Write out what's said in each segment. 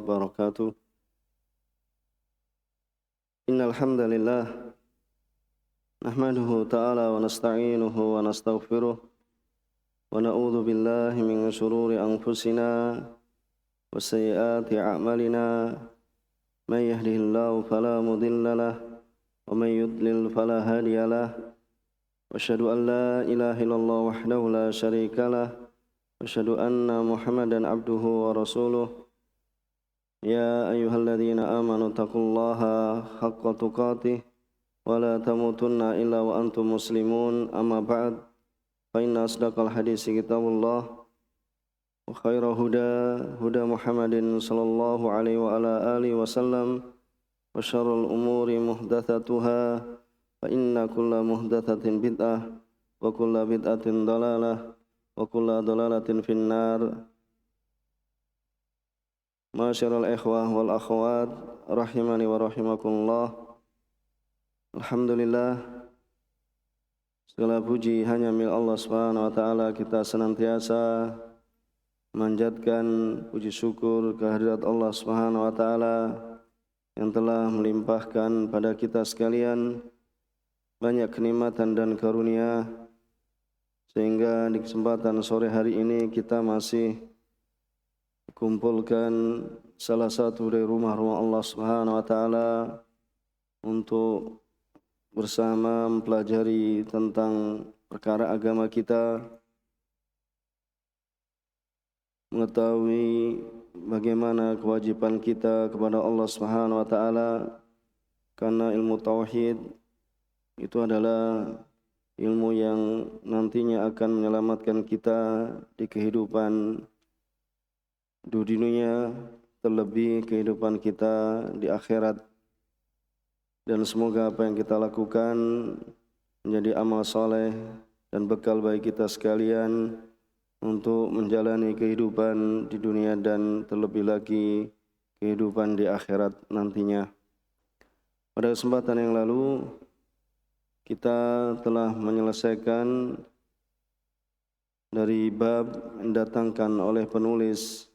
وبركاته إن الحمد لله نحمده تعالى ونستعينه ونستغفره ونعوذ بالله من شرور أنفسنا وسيئات أعمالنا من يهده الله فلا مضل له ومن يضلل فلا هادي له وأشهد أن لا إله إلا الله وحده لا شريك له وأشهد أن محمدا عبده ورسوله يا أيها الذين آمنوا اتقوا الله حق تقاته ولا تموتن إلا وأنتم مسلمون أما بعد فإن أصدق الحديث كتاب الله وخير هدى محمد صلى الله عليه وعلى آله وسلم وشر الأمور محدثاتها فإن كل محدثة بدعة وكل بدعة ضلالة وكل ضلالة في النار. Masyiral ikhwah wal akhwat rahimani wa rahimakumullah. Alhamdulillah, segala puji hanya milik Allah Subhanahu wa taala. Kita senantiasa memanjatkan puji syukur kehadirat Allah Subhanahu wa taala yang telah melimpahkan pada kita sekalian banyak kenikmatan dan karunia, sehingga di kesempatan sore hari ini kita masih kumpulkan salah satu dari rumah-rumah Allah Subhanahu wa taala untuk bersama mempelajari tentang perkara agama kita, mengetahui bagaimana kewajiban kita kepada Allah Subhanahu wa taala, karena ilmu tauhid itu adalah ilmu yang nantinya akan menyelamatkan kita di kehidupan dunia, terlebih kehidupan kita di akhirat. Dan semoga apa yang kita lakukan menjadi amal soleh dan bekal bagi kita sekalian untuk menjalani kehidupan di dunia dan terlebih lagi kehidupan di akhirat nantinya. Pada kesempatan yang lalu kita telah menyelesaikan dari bab yang didatangkan oleh penulis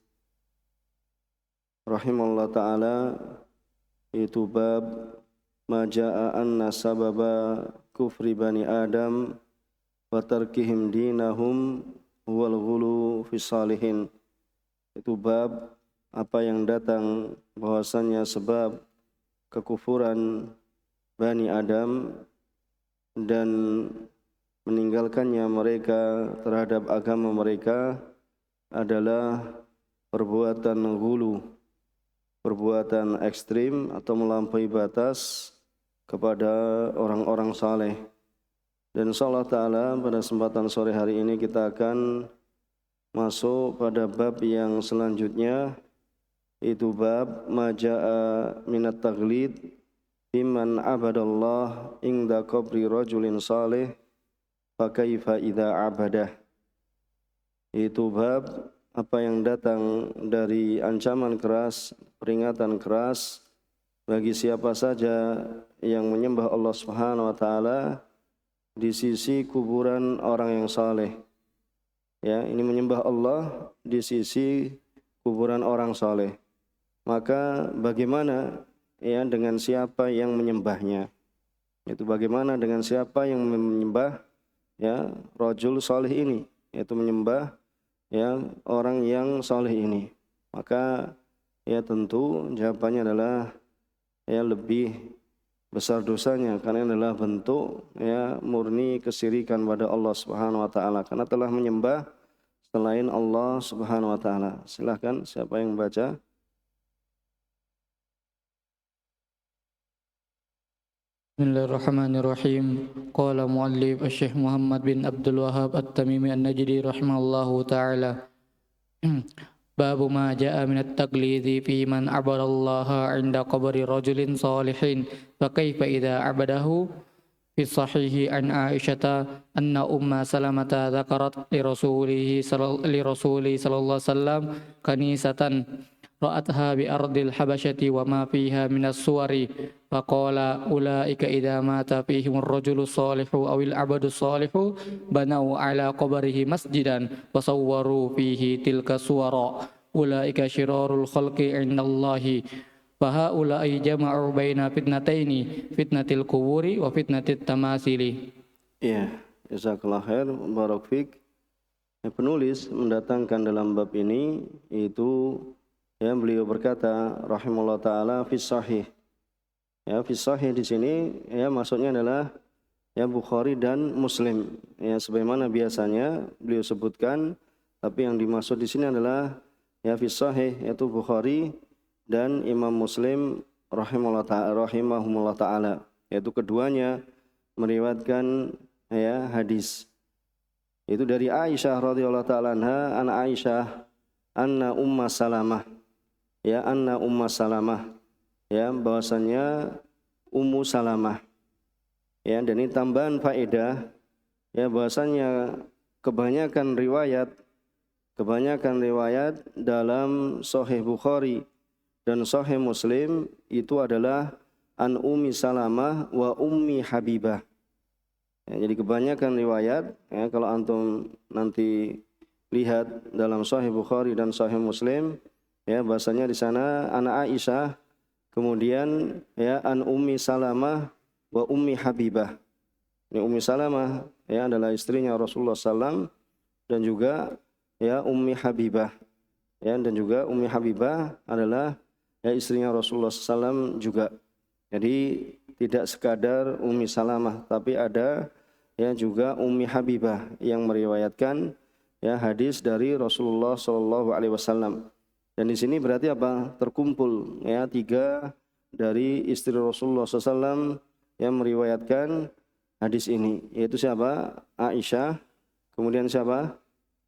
rahimahullah ta'ala, yaitu bab maja'a anna sababa kufri bani Adam wa tarkihim dinahum wal ghulu fi salihin. Itu bab apa yang datang bahwasannya sebab kekufuran bani Adam dan meninggalkannya mereka terhadap agama mereka adalah perbuatan ghulu, perbuatan ekstrim atau melampaui batas kepada orang-orang saleh. Dan insyaallah ta'ala pada kesempatan sore hari ini kita akan masuk pada bab yang selanjutnya, yaitu bab maja'a minat taglid iman abadallah inda qabri rajulin salih fakaifa idza abadah. Itu bab apa yang datang dari ancaman keras, peringatan keras bagi siapa saja yang menyembah Allah Subhanahu wa taala di sisi kuburan orang yang saleh. Ya, ini menyembah Allah di sisi kuburan orang saleh. Maka bagaimana ya dengan siapa yang menyembahnya? Itu bagaimana dengan siapa yang menyembah ya rajul saleh ini, yaitu menyembah ya orang yang saleh ini. Maka ya tentu jawabannya adalah ya lebih besar dosanya, karena adalah bentuk ya murni kesyirikan pada Allah Subhanahu wa taala, karena telah menyembah selain Allah Subhanahu wa taala. Silakan siapa yang membaca? Bismillahirrahmanirrahim. Qala muallif Syekh Muhammad bin Abdul Wahhab At-Tamimi An-Najdi rahimahullahu taala. Babu ma jaa min at-taqlidi fi man abadallaha 'inda qabri rajulin salihin fa kaifa idza abadahu. Fi sahihi an Aisyah anna umma Salamah dzakarat li Rasulih sallallahu alaihi wasallam kanisatan ra'atha bi ardil habasyati wa ma fiha minas suwari faqala ulaika idza mata fihim ar-rajulu salihu awil abadu salihu banau ala qabrihi masjidan wa sawwaru fihi tilka suwara ulaika syirarul khalqi indallahi fahaula'i jama'u baina fitnataini fitnatil kuburi wa fitnatit tamasili. Iya, jazakallah khair, barak fik. Penulis mendatangkan dalam bab ini itu ya beliau berkata rahimahullah taala fi sahih. Ya, fi sahih di sini ya maksudnya adalah ya Bukhari dan Muslim. Ya sebagaimana biasanya beliau sebutkan, tapi yang dimaksud di sini adalah ya fi sahih yaitu Bukhari dan Imam Muslim rahimahumullah taala, yaitu keduanya meriwayatkan ya hadis. Itu dari Aisyah radhiyallahu taala anha, anak Aisyah anna Umma Salamah. Ya anna Umma Salamah. Ya bahwasanya Ummu Salamah. Ya dan ini tambahan faedah ya bahwasanya kebanyakan riwayat dalam Sahih Bukhari dan Sahih Muslim itu adalah an Ummi Salamah wa Ummi Habibah. Ya, jadi kebanyakan riwayat ya, kalau antum nanti lihat dalam Sahih Bukhari dan Sahih Muslim ya bahasanya di sana anak Aisyah, kemudian ya an Ummi Salamah wa Ummi Habibah. Ini Ummi Salamah ya adalah istrinya Rasulullah SAW dan juga ya Ummi Habibah. Ya dan juga Ummi Habibah adalah ya istrinya Rasulullah SAW juga. Jadi tidak sekadar Ummi Salamah, tapi ada ya juga Ummi Habibah yang meriwayatkan ya hadis dari Rasulullah SAW. Dan di sini berarti apa? Terkumpul ya 3 dari istri Rasulullah SAW yang meriwayatkan hadis ini, yaitu siapa? Aisyah, kemudian siapa?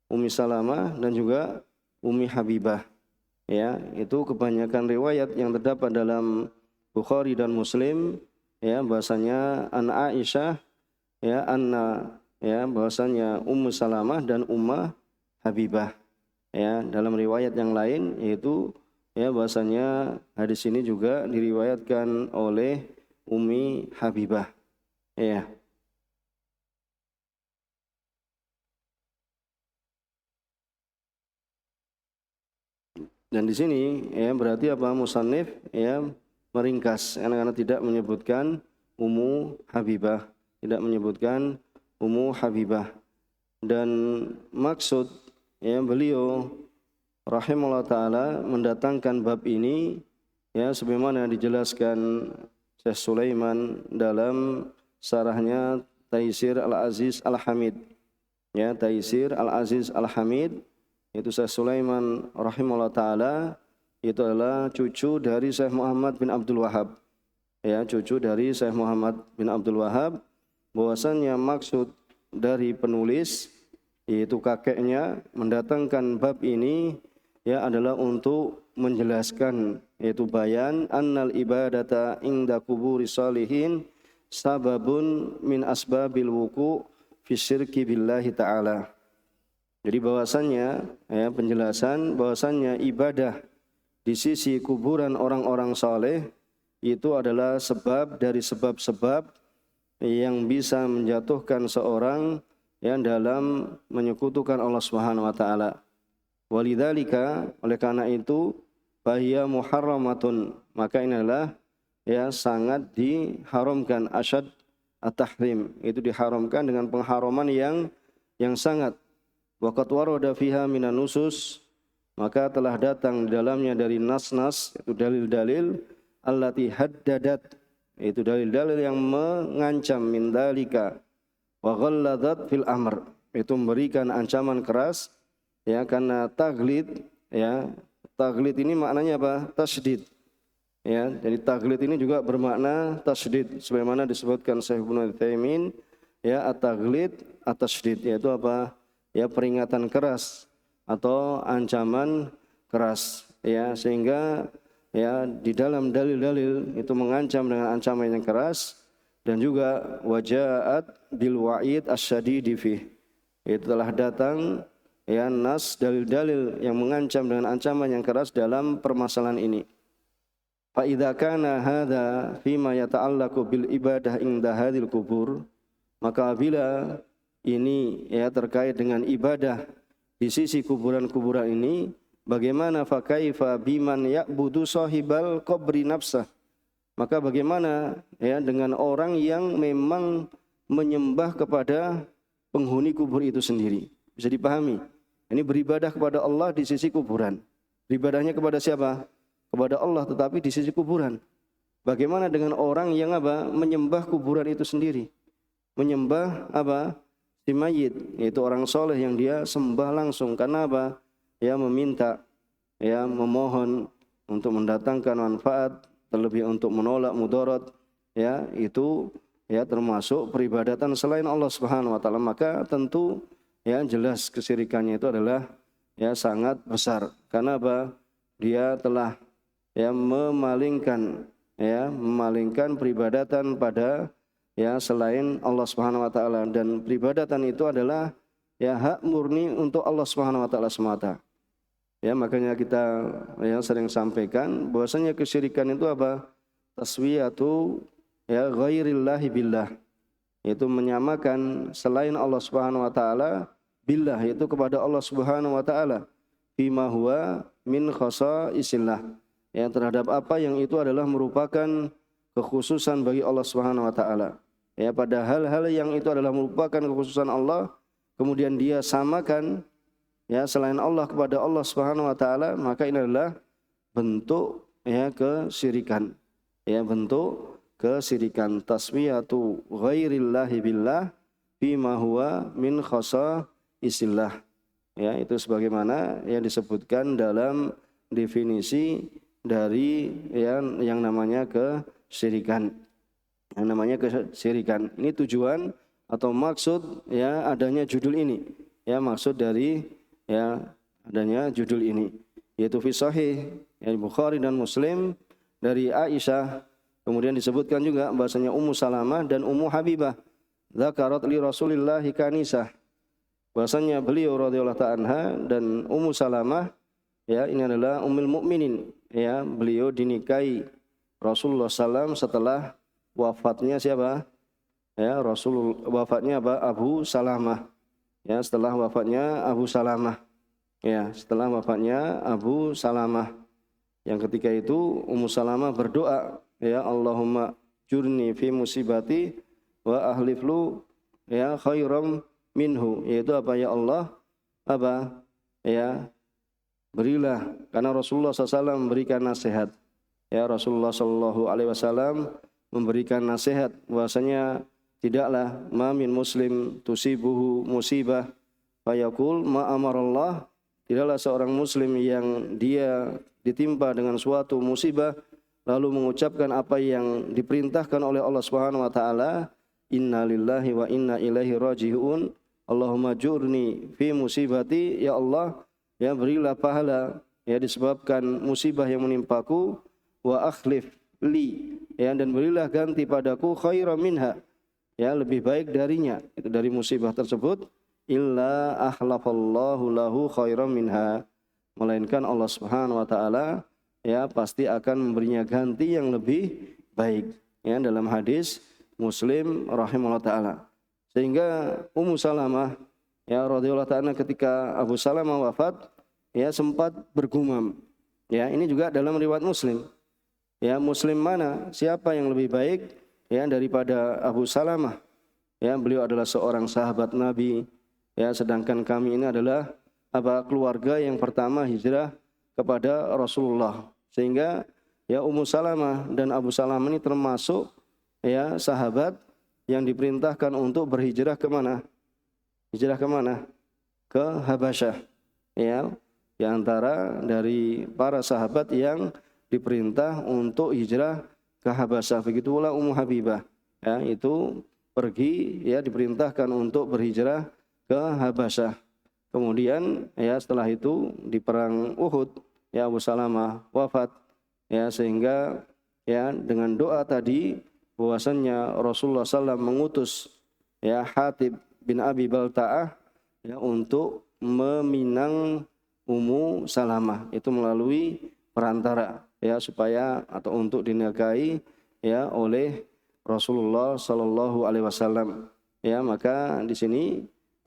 Ummi Salamah dan juga Ummi Habibah. Ya, itu kebanyakan riwayat yang terdapat dalam Bukhari dan Muslim ya bahasanya an Aisyah ya anna ya bahwasanya Ummu Salamah dan Ummah Habibah. Ya, dalam riwayat yang lain yaitu ya bahwasanya hadis ini juga diriwayatkan oleh Ummi Habibah. Ya. Dan di sini ya berarti apa musannif ya meringkas karena tidak menyebutkan Ummu Habibah, tidak menyebutkan Ummu Habibah. Dan maksud ya beliau rahimahullah taala mendatangkan bab ini ya sebagaimana dijelaskan Syekh Sulaiman dalam syarahnya Taisir Al-Aziz Al-Hamid. Ya, Taisir Al-Aziz Al-Hamid itu Syekh Sulaiman rahimahullah taala itu adalah cucu dari Syekh Muhammad bin Abdul Wahhab. Ya, cucu dari Syekh Muhammad bin Abdul Wahhab. Bahwasannya maksud dari penulis yaitu kakeknya mendatangkan bab ini ya adalah untuk menjelaskan yaitu bayan annal ibadata inda kuburi salihin sababun min asbabil wuku fi syirki billahi ta'ala. Jadi bahwasannya ya penjelasan bahwasannya ibadah di sisi kuburan orang-orang saleh itu adalah sebab dari sebab-sebab yang bisa menjatuhkan seorang yang dalam menyekutukan Allah Subhanahu wa taala. Walidzalika, oleh karena itu fahiya muharramatun, maka ini adalah ya sangat diharamkan, asyad at-tahrim, itu diharamkan dengan pengharaman yang sangat. Waqad warada fiha minan nusus, maka telah datang di dalamnya dari nas-nas, itu dalil-dalil allati haddadat, itu dalil-dalil yang mengancam min dalika wa ghalladat fil amr, itu memberikan ancaman keras ya karena taglid ya. Taglid ini maknanya apa? Tasydid. Ya, jadi taglid ini juga bermakna tasydid sebagaimana disebutkan Syekh Ibnu Utsaimin ya at-taglid at-tasydid yaitu apa? Ya peringatan keras atau ancaman keras ya sehingga ya di dalam dalil-dalil itu mengancam dengan ancaman yang keras dan juga wajaat bil wa'id asyadidi fi, itu telah datang ya nas dalil-dalil yang mengancam dengan ancaman yang keras dalam permasalahan ini. Fa idza kana hadza fima yata'allaqu bil ibadah inda hadhil kubur, maka bila ini ya terkait dengan ibadah di sisi kuburan-kuburan ini, bagaimana fa kaifa biman ya'budu sahibal qabri nafsah. Maka bagaimana ya dengan orang yang memang menyembah kepada penghuni kubur itu sendiri. Bisa dipahami. Ini beribadah kepada Allah di sisi kuburan. Beribadahnya kepada siapa? Kepada Allah tetapi di sisi kuburan. Bagaimana dengan orang yang menyembah kuburan itu sendiri? Menyembah si mayit, yaitu orang soleh yang dia sembah langsung karena ya meminta, ya memohon untuk mendatangkan manfaat, terlebih untuk menolak mudarat, ya itu ya termasuk peribadatan selain Allah Subhanahu wa taala. Maka tentu ya jelas kesyirikannya itu adalah ya sangat besar karena dia telah ya memalingkan peribadatan pada ya selain Allah Subhanahu wa taala, dan peribadatan itu adalah ya hak murni untuk Allah Subhanahu wa taala semata. Ya makanya kita ya sering sampaikan bahwasanya kesyirikan itu taswiyatu ya ghairillahi billah, yaitu menyamakan selain Allah Subhanahu wa taala billah, yaitu kepada Allah Subhanahu wa taala, bima huwa min khasaisillah, ya terhadap apa yang itu adalah merupakan kekhususan bagi Allah Subhanahu wa taala. Ya pada hal-hal yang itu adalah merupakan kekhususan Allah, kemudian dia samakan ya selain Allah kepada Allah Subhanahu wa taala, maka ini adalah bentuk ya kesyirikan. Ya bentuk kesyirikan, taswiyatu ghairillahi billah bima huwa min khasaisillah. Ya itu sebagaimana yang disebutkan dalam definisi dari yang namanya kesyirikan. Yang namanya kesyirikan. Ini tujuan atau maksud ya adanya judul ini. Ya maksud dari ya adanya judul ini, yaitu fi sahih ya Bukhari dan Muslim dari Aisyah. Kemudian disebutkan juga bahasanya Ummu Salamah dan Ummu Habibah zakarat li Rasulillah kanisah. Bahasanya beliau radhiyallahu ta'ala anha dan Ummu Salamah ya ini adalah ummul mukminin, ya beliau dinikahi Rasulullah SAW setelah wafatnya siapa? Ya wafatnya Abu Salamah. Ya setelah wafatnya Abu Salamah. Ya setelah wafatnya Abu Salamah. Yang ketika itu Ummu Salamah berdoa, ya Allahumma jurni fi musibati wa ahliflu ya khairam minhu, yaitu ya Allah ya berilah, karena Rasulullah SAW memberikan nasihat. Ya Rasulullah SAW memberikan nasihat bahwasanya tidaklah mamin muslim tusibuhu musibah fayaqul ma amarallah, tidaklah seorang muslim yang dia ditimpa dengan suatu musibah lalu mengucapkan apa yang diperintahkan oleh Allah Subhanahu wa taala, inna lillahi wa inna ilaihi raji'un, Allahumma jurni fi musibati, ya Allah ya berilah pahala ya disebabkan musibah yang menimpaku, wa akhlif li ya dan berilah ganti padaku khairan minha ya lebih baik darinya, itu dari musibah tersebut, illa akhlafallahu lahu khairan minha, melainkan Allah Subhanahu wa taala ya pasti akan memberinya ganti yang lebih baik, ya dalam hadis Muslim rahimahullah taala. Sehingga Ummu Salamah ya radhiyallahu ta'ala ketika Abu Salamah wafat ya sempat bergumam. Ya ini juga dalam riwayat Muslim. Ya Muslim mana, siapa yang lebih baik ya daripada Abu Salamah? Ya beliau adalah seorang sahabat Nabi. Ya sedangkan kami ini adalah keluarga yang pertama hijrah kepada Rasulullah. Sehingga ya Ummu Salamah dan Abu Salamah ini termasuk ya sahabat yang diperintahkan untuk berhijrah ke mana? Hijrah ke mana? Ke Habasyah. Ya, di antara dari para sahabat yang diperintah untuk hijrah ke Habasyah. Begitu pula Ummu Habibah. Ya, itu pergi ya diperintahkan untuk berhijrah ke Habasyah. Kemudian ya setelah itu di perang Uhud ya Abu Salamah wafat. Ya sehingga ya dengan doa tadi bahwasannya Rasulullah SAW mengutus ya Hatib bin Abi Balta'ah ya untuk meminang Ummu Salamah, itu melalui perantara ya supaya atau untuk dinikahi ya oleh Rasulullah Sallallahu Alaihi Wasallam. Ya maka di sini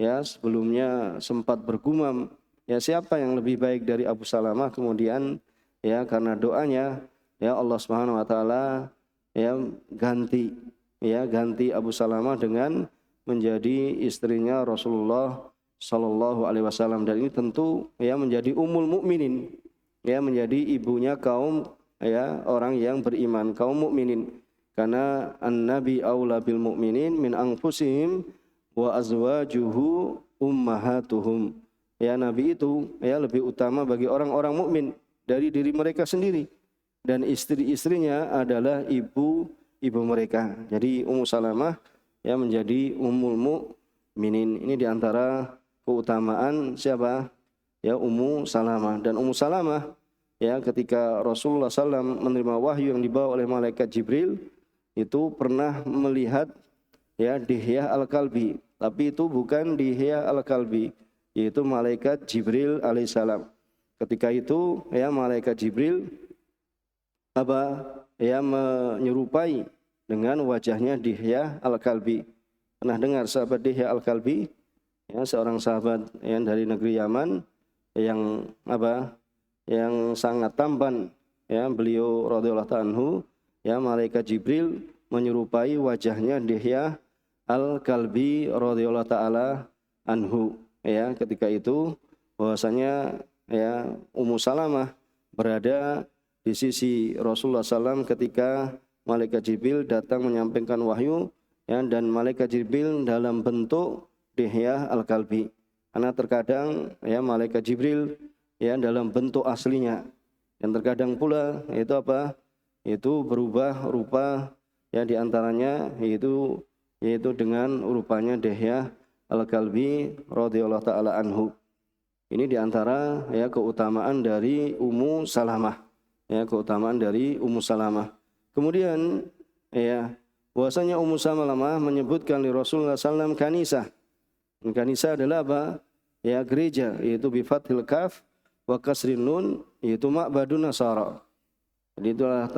ya sebelumnya sempat bergumam ya siapa yang lebih baik dari Abu Salamah? Kemudian ya karena doanya ya Allah Subhanahu wa taala ya ganti Abu Salamah dengan menjadi istrinya Rasulullah sallallahu alaihi wasallam, dan ini tentu ya menjadi ummul mukminin, ya menjadi ibunya kaum ya orang yang beriman, kaum mukminin. Karena an-nabi aula bil mu'minin min anfusihim wa azwajuhu ummahatuhum. Ya nabi itu ya lebih utama bagi orang-orang mukmin dari diri mereka sendiri, dan istri-istrinya adalah ibu mereka. Jadi Ummu Salamah ya menjadi ummul mukminin. Ini diantara keutamaan siapa? Ya Ummu Salamah. Dan Ummu Salamah ya ketika Rasulullah SAW menerima wahyu yang dibawa oleh malaikat Jibril, itu pernah melihat ya Dihyah Al-Kalbi, tapi itu bukan Dihyah Al-Kalbi, yaitu malaikat Jibril alaihissalam. Ketika itu ya malaikat Jibril menyerupai dengan wajahnya Dihyah Al-Kalbi. Pernah dengar sahabat Dihyah Al-Kalbi? Ya, seorang sahabat yang dari negeri Yaman yang yang sangat tampan, ya beliau radhiyallahu anhu. Ya malaikat Jibril menyerupai wajahnya Dihyah Al-Kalbi radhiyallahu taala anhu. Ya ketika itu bahwasanya ya Ummu Salamah berada di sisi Rasulullah SAW ketika malaikat Jibril datang menyampaikan wahyu, ya, dan malaikat Jibril dalam bentuk Dihyah Al-Kalbi. Karena terkadang ya malaikat Jibril ya dalam bentuk aslinya, dan terkadang pula itu berubah rupa, ya diantaranya yaitu dengan rupanya Dihyah Al-Kalbi radhiyallahu taala anhu. Ini diantara ya keutamaan dari Ummu Salamah, ya keutamaan dari Ummu Salamah. Kemudian ya bahwasanya Ummu Salamah menyebutkan di Rasulullah SAW kanisah. Kanisah adalah apa? Ya gereja, yaitu bi fathil kaf wa kasrin nun, yaitu ma'badun Nasara. Jadi itulah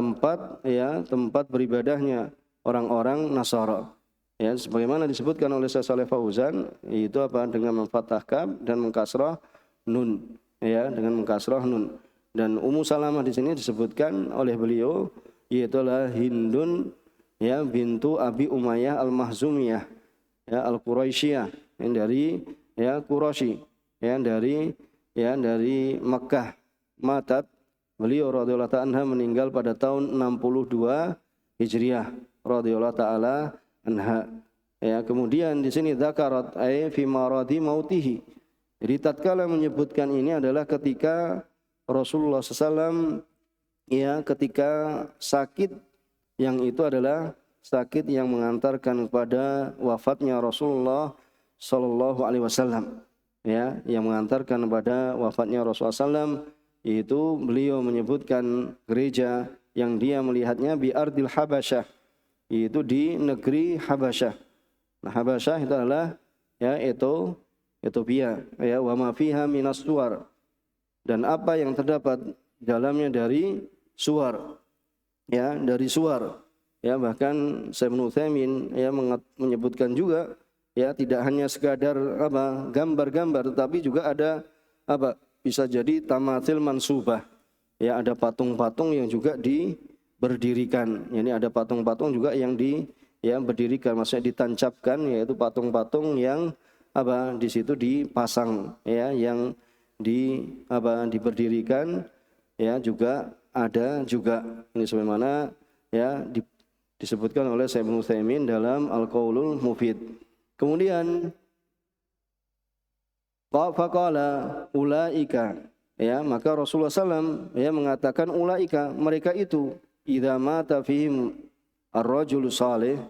tempat beribadahnya orang-orang Nasara. Ya, sebagaimana disebutkan oleh Syekh Shalih Fauzan, itu dengan memfathah kaf dan mengkasrah nun, ya dengan mengkasrah nun. Dan Ummu Salamah di sini disebutkan oleh beliau yaitu Hindun ya bintu Abi Umayyah Al-Mahzumiyah ya Al-Quraisyiyah, yang dari ya Quraisy, yang dari Makkah. Matat, beliau radhiyallahu ta'ala meninggal pada tahun 62 Hijriah radhiyallahu ta'ala anha. Ya, kemudian di sini dzakarat fi maradi mautihi. Jadi tatkala menyebutkan ini adalah ketika Rasulullah SAW ya ketika sakit, yang itu adalah sakit yang mengantarkan kepada wafatnya Rasulullah sallallahu alaihi wasallam. Ya, yang mengantarkan kepada wafatnya Rasulullah SAW, yaitu beliau menyebutkan gereja yang dia melihatnya bi ardil Habasyah, yaitu di negeri Habasyah. Nah, Habasyah itu adalah ya Ethiopia, ya wa ma fiha minas suwar, dan apa yang terdapat dalamnya dari suwar, ya dari suwar. Ya bahkan Syekh Ibnu Utsaimin ya menyebutkan juga ya tidak hanya sekadar gambar-gambar, tetapi juga ada bisa jadi tamatil mansubah. Ya ada patung-patung yang juga berdirikan. Ini ada patung-patung juga yang berdirikan, maksudnya ditancapkan, yaitu patung-patung yang di situ dipasang, ya yang diberdirikan, ya juga ada juga. Ini sebagaimana ya disebutkan oleh Syekh Ibnu Utsaimin dalam Al-Qaulul Mufid. Kemudian faqala ulaika, ya maka Rasulullah SAW ya mengatakan ulaika, mereka itu idza mata fihim ar-rajul salih,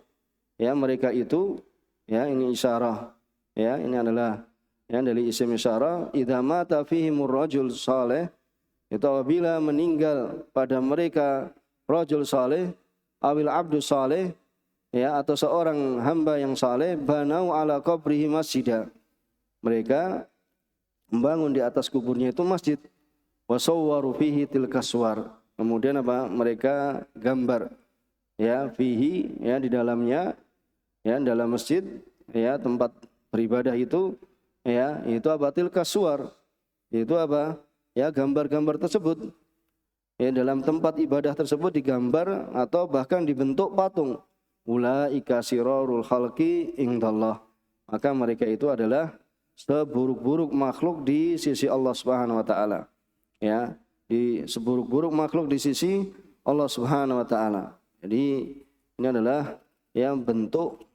ya mereka itu, ya ini isyarah, ya ini adalah ya dari isim isyarah, idza mata fihim ar-rajul salih, itu apabila meninggal pada mereka rajul salih awil abdu salih, ya atau seorang hamba yang saleh, banau ala qabrihi masjidah, mereka membangun di atas kuburnya itu masjid, wasawwaru fihi tilka suwar, kemudian mereka gambar ya fihi, ya di dalamnya, ya dalam masjid, ya tempat beribadah itu, ya itu tilka suwar, Itu apa? Ya, gambar-gambar tersebut. Ya, dalam tempat ibadah tersebut digambar atau bahkan dibentuk patung. Ulaika sirarul khalqi indallah. Maka mereka itu adalah seburuk-buruk makhluk di sisi Allah Subhanahu wa taala. Ya, di seburuk-buruk makhluk di sisi Allah Subhanahu wa taala. Jadi ini adalah yang bentuk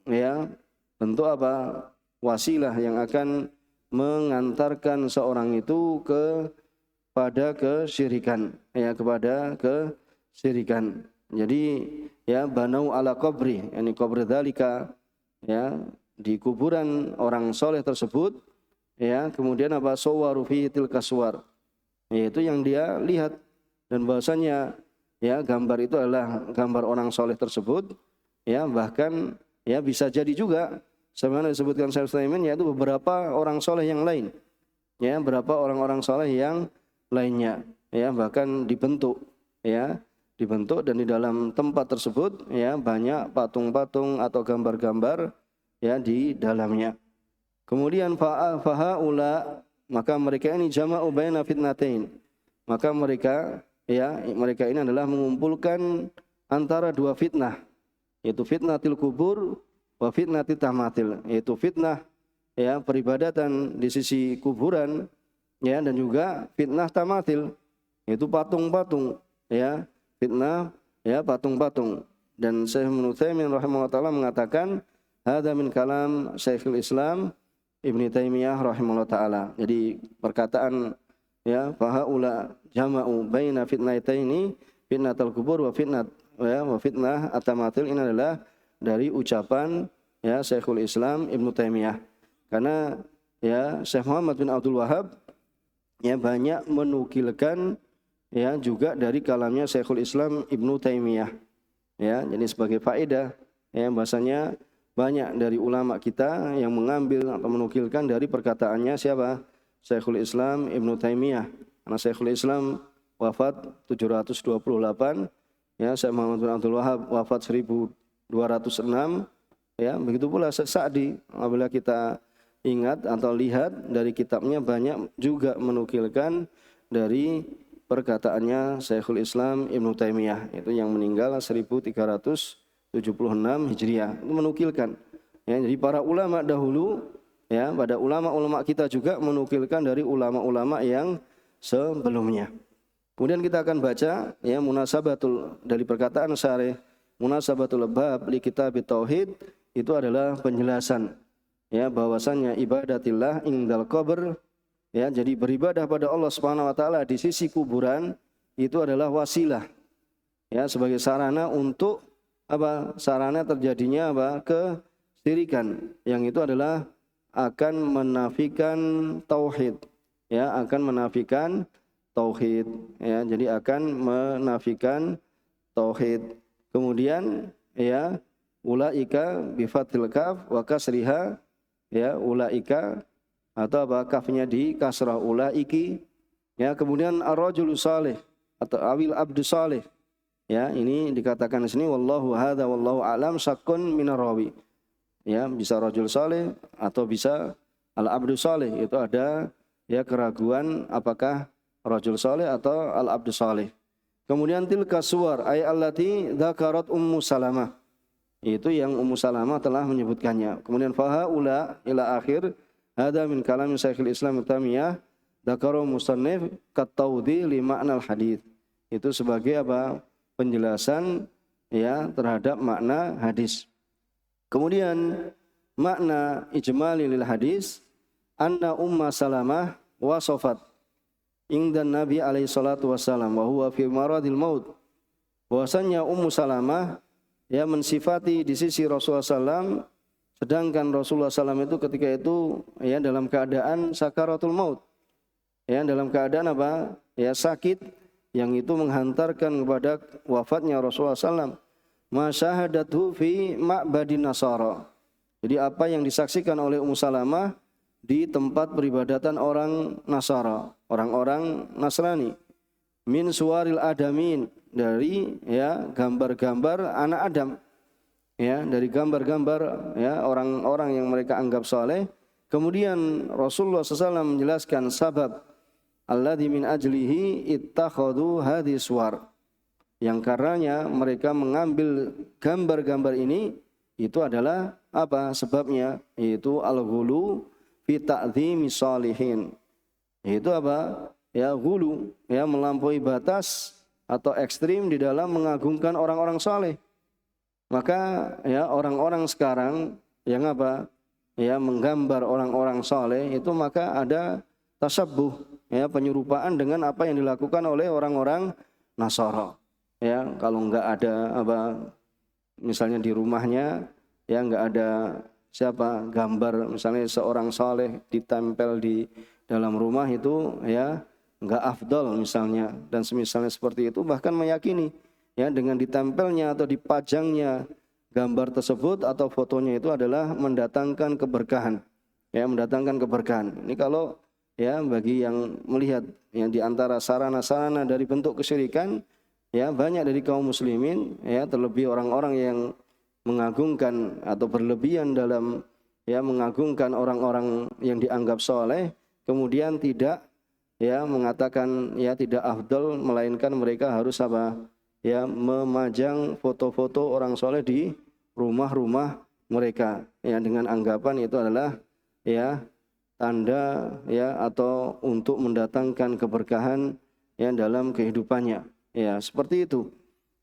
apa? Wasilah yang akan mengantarkan seorang itu kepada kesyirikan, ya, kepada kesyirikan. Jadi ya, banau ala qabri, yani qabr dzalika, ya, di kuburan orang soleh tersebut, ya, kemudian apa? Sawaru fi tilka suwar, yaitu yang dia lihat, dan bahwasanya ya gambar itu adalah gambar orang soleh tersebut, ya, bahkan ya bisa jadi juga sebagaimana disebutkan Syekh Utsaimin, yaitu beberapa orang soleh yang lain, ya, beberapa orang-orang soleh yang lainnya, ya, bahkan dibentuk, ya, dibentuk, dan di dalam tempat tersebut ya banyak patung-patung atau gambar-gambar ya di dalamnya. Kemudian fahaula, maka mereka ini jama'u baina fitnatain, maka mereka ini adalah mengumpulkan antara dua fitnah, yaitu fitnatil kubur wa fitnatit tamatil, yaitu fitnah ya peribadatan di sisi kuburan, ya, dan juga fitnah tamatil, yaitu patung-patung, ya, fitnah ya patung-patung. Dan Syekh Ibnu Taimiyah rahimahullah taala mengatakan hadza min kalam Syekhul Islam Ibnu Taimiyah rahimahullah taala. Jadi perkataan ya fahaula jama'u baina fitnataini, fitnatul kubur wa fitnah at-tamatil, ini adalah dari ucapan ya Syekhul Islam Ibnu Taimiyah. Karena ya Syekh Muhammad bin Abdul Wahhab ya banyak menukilkan ya juga dari kalamnya Syekhul Islam Ibnu Taimiyah. Ya, jadi sebagai faedah ya bahasanya banyak dari ulama kita yang mengambil atau menukilkan dari perkataannya siapa? Syekhul Islam Ibnu Taimiyah. Karena Syekhul Islam wafat 728, ya, Syekh Muhammad bin Abdul Wahhab wafat 1206, ya, begitu pula Syekh Sa'di. Apabila kita ingat atau lihat dari kitabnya banyak juga menukilkan dari perkataannya Syekhul Islam Ibnu Taimiyah, itu yang meninggal 1376 Hijriah, itu menukilkan. Ya, jadi para ulama dahulu, ya, pada ulama-ulama kita juga menukilkan dari ulama-ulama yang sebelumnya. Kemudian kita akan baca ya munasabatul dari perkataan syarih, munasabatul bab li kitab tauhid, itu adalah penjelasan ya bahwasannya ibadatillah indal qabr, ya, jadi beribadah pada Allah Subhanahu wa taala di sisi kuburan itu adalah wasilah, ya, sebagai sarana untuk apa? Sarana terjadinya apa? Kesyirikan, yang itu adalah akan menafikan tauhid, ya, akan menafikan tauhid, ya, jadi akan menafikan tauhid. Kemudian ya ulaika bi fathil kaf wa kasriha, ya, ulaika atau apa kafnya di kasrah ulaiki, ya. Kemudian ar-rajulu salih atau awil abdu salih, ya, ini dikatakan di sini wallahu hadza wallahu alam syakkun minar rawi, ya, bisa rajul salih atau bisa al abdu salih, itu ada ya keraguan apakah rajul salih atau al abdu salih. Kemudian tilka suwar ay allati dzakarat ummu salamah, itu yang Ummu Salamah telah menyebutkannya. Kemudian fahaula ila akhir hada min kalam Syekhul Islam Taimiyah dzakara musannif katawdi li ma'nal hadits, itu sebagai apa? Penjelasan ya terhadap makna hadis. Kemudian makna ijmali lil hadis anna Ummu Salamah wasafat indan Nabi alaihi salatu wassalam wa huwa fi maradil maut, bahwasanya Ummu Salamah ya mensifati di sisi Rasulullah SAW, sedangkan Rasulullah SAW itu ketika itu ya dalam keadaan sakaratul maut, ya, dalam keadaan apa? Ya sakit, yang itu menghantarkan kepada wafatnya Rasulullah SAW. Masyahadatu fi ma'badin nasara, jadi apa yang disaksikan oleh Ummu Salamah di tempat peribadatan orang Nasara, orang-orang Nasrani, min suwaril adamin, dari ya gambar-gambar anak Adam, ya, dari gambar-gambar ya orang-orang yang mereka anggap saleh. Kemudian Rasulullah SAW menjelaskan sabab alladzi min ajlihi ittakhadhu hadhihi suwar, yang karenanya mereka mengambil gambar-gambar ini, itu adalah apa sebabnya? Yaitu al-ghulu fi ta'dhimi shalihin. Itu apa? Ya, ghulu, ya, melampaui batas atau ekstrim di dalam mengagungkan orang-orang saleh. Maka ya orang-orang sekarang yang apa? Ya, menggambar orang-orang saleh itu, maka ada tasabbuh, ya, penyerupaan dengan apa yang dilakukan oleh orang-orang Nasara. Ya, kalau enggak ada apa, misalnya di rumahnya ya enggak ada siapa gambar misalnya seorang saleh ditempel di dalam rumah, itu ya enggak afdal misalnya, dan semisalnya seperti itu, bahkan meyakini ya dengan ditempelnya atau dipajangnya gambar tersebut atau fotonya itu adalah mendatangkan keberkahan, ya, mendatangkan keberkahan. Ini kalau ya bagi yang melihat yang di antara sarana-sarana dari bentuk kesyirikan, ya banyak dari kaum muslimin, ya, terlebih orang-orang yang mengagungkan atau berlebihan dalam ya mengagungkan orang-orang yang dianggap soleh, kemudian tidak ya mengatakan ya tidak afdal, melainkan mereka harus apa? Ya, memajang foto-foto orang soleh di rumah-rumah mereka, ya, dengan anggapan itu adalah ya tanda ya atau untuk mendatangkan keberkahan ya dalam kehidupannya, ya, seperti itu.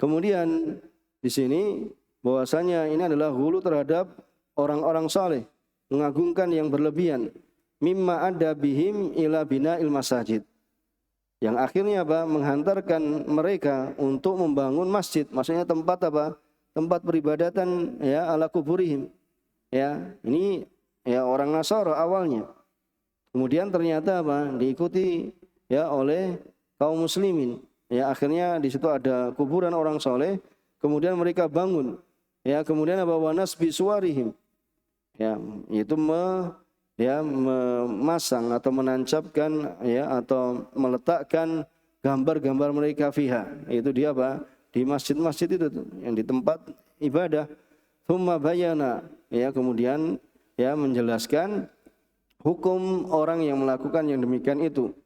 Kemudian di sini bahwasanya ini adalah ghulu terhadap orang-orang saleh, mengagungkan yang berlebihan, mimma ada bihim ila bina'il masajid, yang akhirnya apa? Menghantarkan mereka untuk membangun masjid, maksudnya tempat apa? Tempat peribadatan ya ala kuburihim. Ya, ini ya orang Nasara awalnya. Kemudian ternyata apa? Diikuti ya oleh kaum muslimin. Ya, akhirnya di situ ada kuburan orang soleh, kemudian mereka bangun. Ya, kemudian apa? Wanas bisuarihim. Ya, itu memasang atau menancapkan ya atau meletakkan gambar-gambar mereka fiha, itu dia apa? Di masjid-masjid itu yang di tempat ibadah. Tsumma bayana, ya, kemudian ya menjelaskan hukum orang yang melakukan yang demikian itu,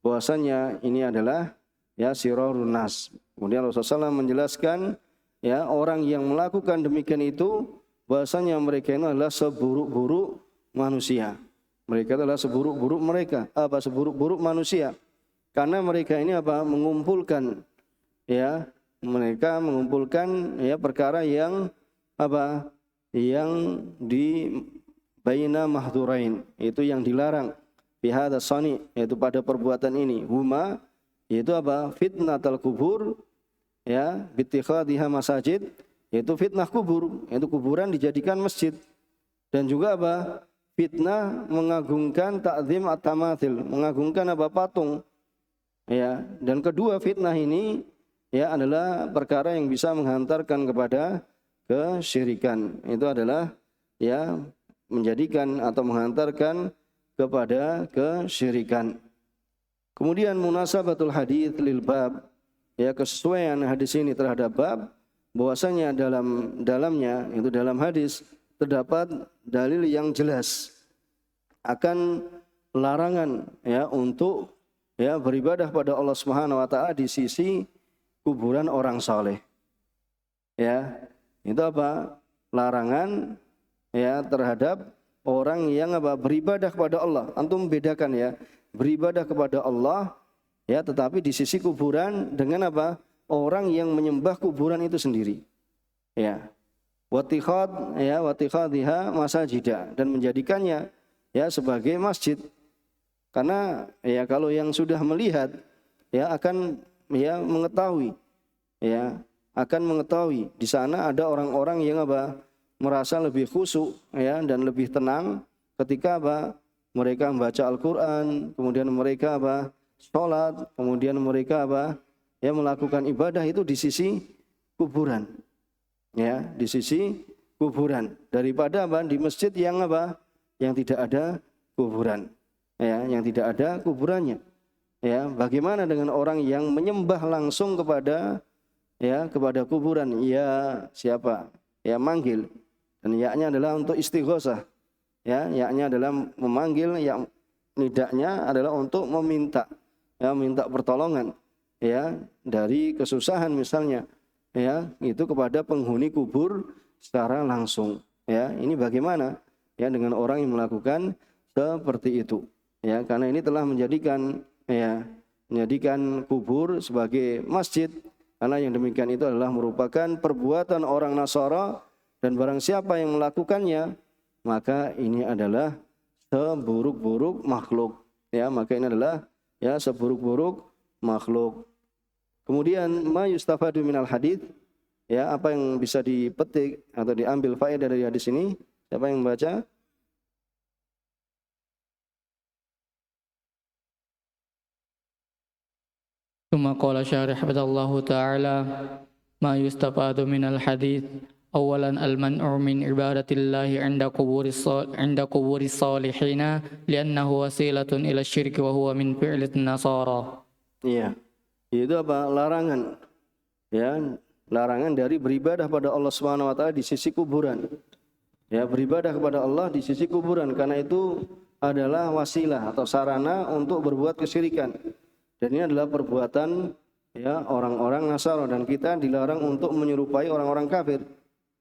bahwasanya ini adalah ya sirarun nas. Kemudian Rasulullah SAW menjelaskan ya orang yang melakukan demikian itu, bahwasanya mereka ini adalah seburuk-buruk manusia. Mereka adalah seburuk-buruk seburuk-buruk manusia. Karena mereka ini apa? Mengumpulkan ya, mereka mengumpulkan ya perkara yang apa? Yang di baina mahdurain, itu yang dilarang. Fi hadza sani, yaitu pada perbuatan ini. Huma, yaitu apa? Fitnatul kubur, ya, bittikhadhiha masajid, yaitu fitnah kubur, yaitu kuburan dijadikan masjid. Dan juga apa? Fitnah mengagungkan ta'zim at-tamathil, mengagungkan apa? Patung. Ya, dan kedua fitnah ini ya adalah perkara yang bisa menghantarkan kepada kesyirikan. Itu adalah ya menjadikan atau menghantarkan kepada kesyirikan. Kemudian munasabatul hadits lil bab, ya, kesesuaian hadis ini terhadap bab, bahwasanya dalamnya itu dalam hadis terdapat dalil yang jelas akan larangan ya untuk ya beribadah pada Allah Subhanahu wa taala di sisi kuburan orang saleh. Ya, itu apa? Larangan ya terhadap orang yang apa? Beribadah kepada Allah. Antum bedakan ya, beribadah kepada Allah ya tetapi di sisi kuburan dengan apa? Orang yang menyembah kuburan itu sendiri. Ya. Watikhadhiha masajida, dan menjadikannya ya sebagai masjid. Karena ya kalau yang sudah melihat ya akan ya mengetahui di sana ada orang-orang yang apa? Merasa lebih khusyuk ya dan lebih tenang ketika apa? Mereka membaca Al-Qur'an, kemudian mereka apa? Salat, kemudian mereka apa? Ya melakukan ibadah itu di sisi kuburan. Ya, di sisi kuburan, daripada apa? Di masjid yang apa? Yang tidak ada kuburan. Ya, yang tidak ada kuburannya. Ya, bagaimana dengan orang yang menyembah langsung kepada kuburan? Ya, siapa? Ya, manggil. Dan yaknya adalah untuk istighosah. Ya, yaknya adalah memanggil, yang nidaknya adalah untuk meminta. ya minta pertolongan ya dari kesusahan misalnya ya itu kepada penghuni kubur secara langsung ya. Ini bagaimana ya dengan orang yang melakukan seperti itu ya, karena ini telah menjadikan kubur sebagai masjid, karena yang demikian itu adalah merupakan perbuatan orang Nasara, dan barang siapa yang melakukannya maka ini adalah seburuk-buruk makhluk ya, maka ini adalah ya seburuk-buruk makhluk. Kemudian ma yustafadu minal hadits, ya apa yang bisa dipetik atau diambil faedah dari hadis ini? Siapa yang membaca? ثم قال شارح حفظه الله تعالى ما يستفاد من الحديث أولا المنع من عبادة الله عند قبور الصالحين لأنه وسيلة إلى الشرك وهو من فعل النصارى. Iya, itu apa? Larangan, ya, larangan dari beribadah pada Allah Subhanahu Wa Taala di sisi kuburan. Ya, beribadah kepada Allah di sisi kuburan, karena itu adalah wasilah atau sarana untuk berbuat kesyirikan. Dan ini adalah perbuatan ya orang-orang Nasara, dan kita dilarang untuk menyerupai orang-orang kafir.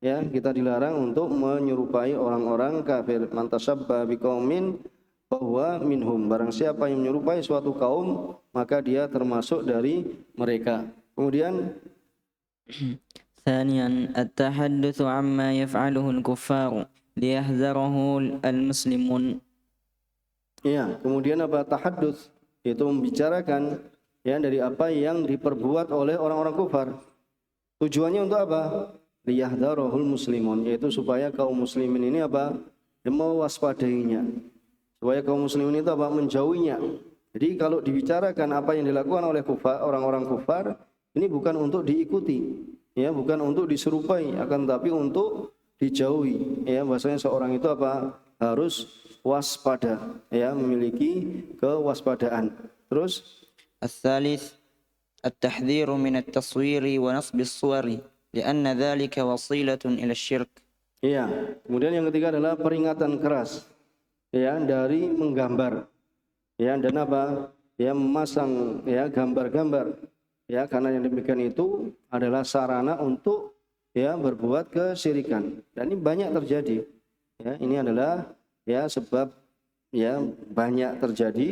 Ya, kita dilarang untuk menyerupai orang-orang kafir. Man tashabbaha biqaumin fahuwa minhum. Barang siapa yang menyerupai suatu kaum, maka dia termasuk dari mereka. Kemudian ثانيا التحدث عما يفعله الكفار ليحذره المسلمون. ya, kemudian apa? Tahadduts, itu membicarakan ya dari apa yang diperbuat oleh orang-orang kufar. Tujuannya untuk apa? Liyahdharul muslimun, yaitu supaya kaum muslimin ini apa? Mewaspadainya. Supaya kaum muslimin itu apa? Menjauhinya. Jadi kalau dibicarakan apa yang dilakukan oleh kufar, orang-orang kufar, ini bukan untuk diikuti, ya, bukan untuk diserupai, akan tapi untuk dijauhi. Ya, bahasanya seorang itu apa? Harus waspada, ya, memiliki kewaspadaan. Terus الثالث التحذير من التصوير ونصب الصور لأن ذلك وسيلة إلى الشرك. ya, kemudian yang ketiga adalah peringatan keras ya dari menggambar ya, dan apa? Ya, memasang ya gambar-gambar ya, karena yang demikian itu adalah sarana untuk ya berbuat kesyirikan, dan ini banyak terjadi ya. Ini adalah ya sebab ya banyak terjadi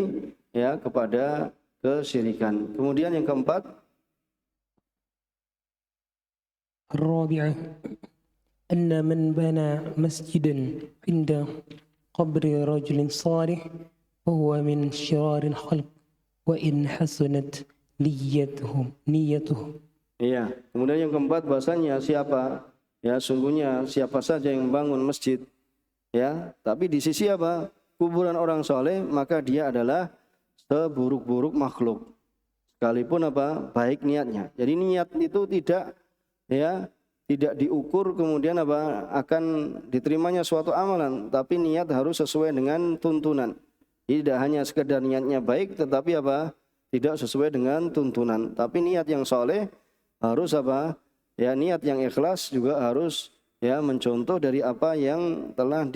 ya kepada kesyirikan. Kemudian yang keempat, الرابعة أن من بنى مسجدا عند قبر رجل صالح فهو من شرار الخلق وإن حسنت نيته. iya. Kemudian yang keempat, bahasanya siapa ya sungguhnya siapa saja yang membangun masjid ya, tapi di sisi apa? Kuburan orang soleh, maka dia adalah seburuk-buruk makhluk, sekalipun apa? Baik niatnya. Jadi niat itu tidak diukur kemudian apa akan diterimanya suatu amalan, tapi niat harus sesuai dengan tuntunan. Tidak hanya sekedar niatnya baik, tetapi apa? Tidak sesuai dengan tuntunan. Tapi niat yang soleh harus apa? Ya, niat yang ikhlas juga harus ya mencontoh dari apa yang telah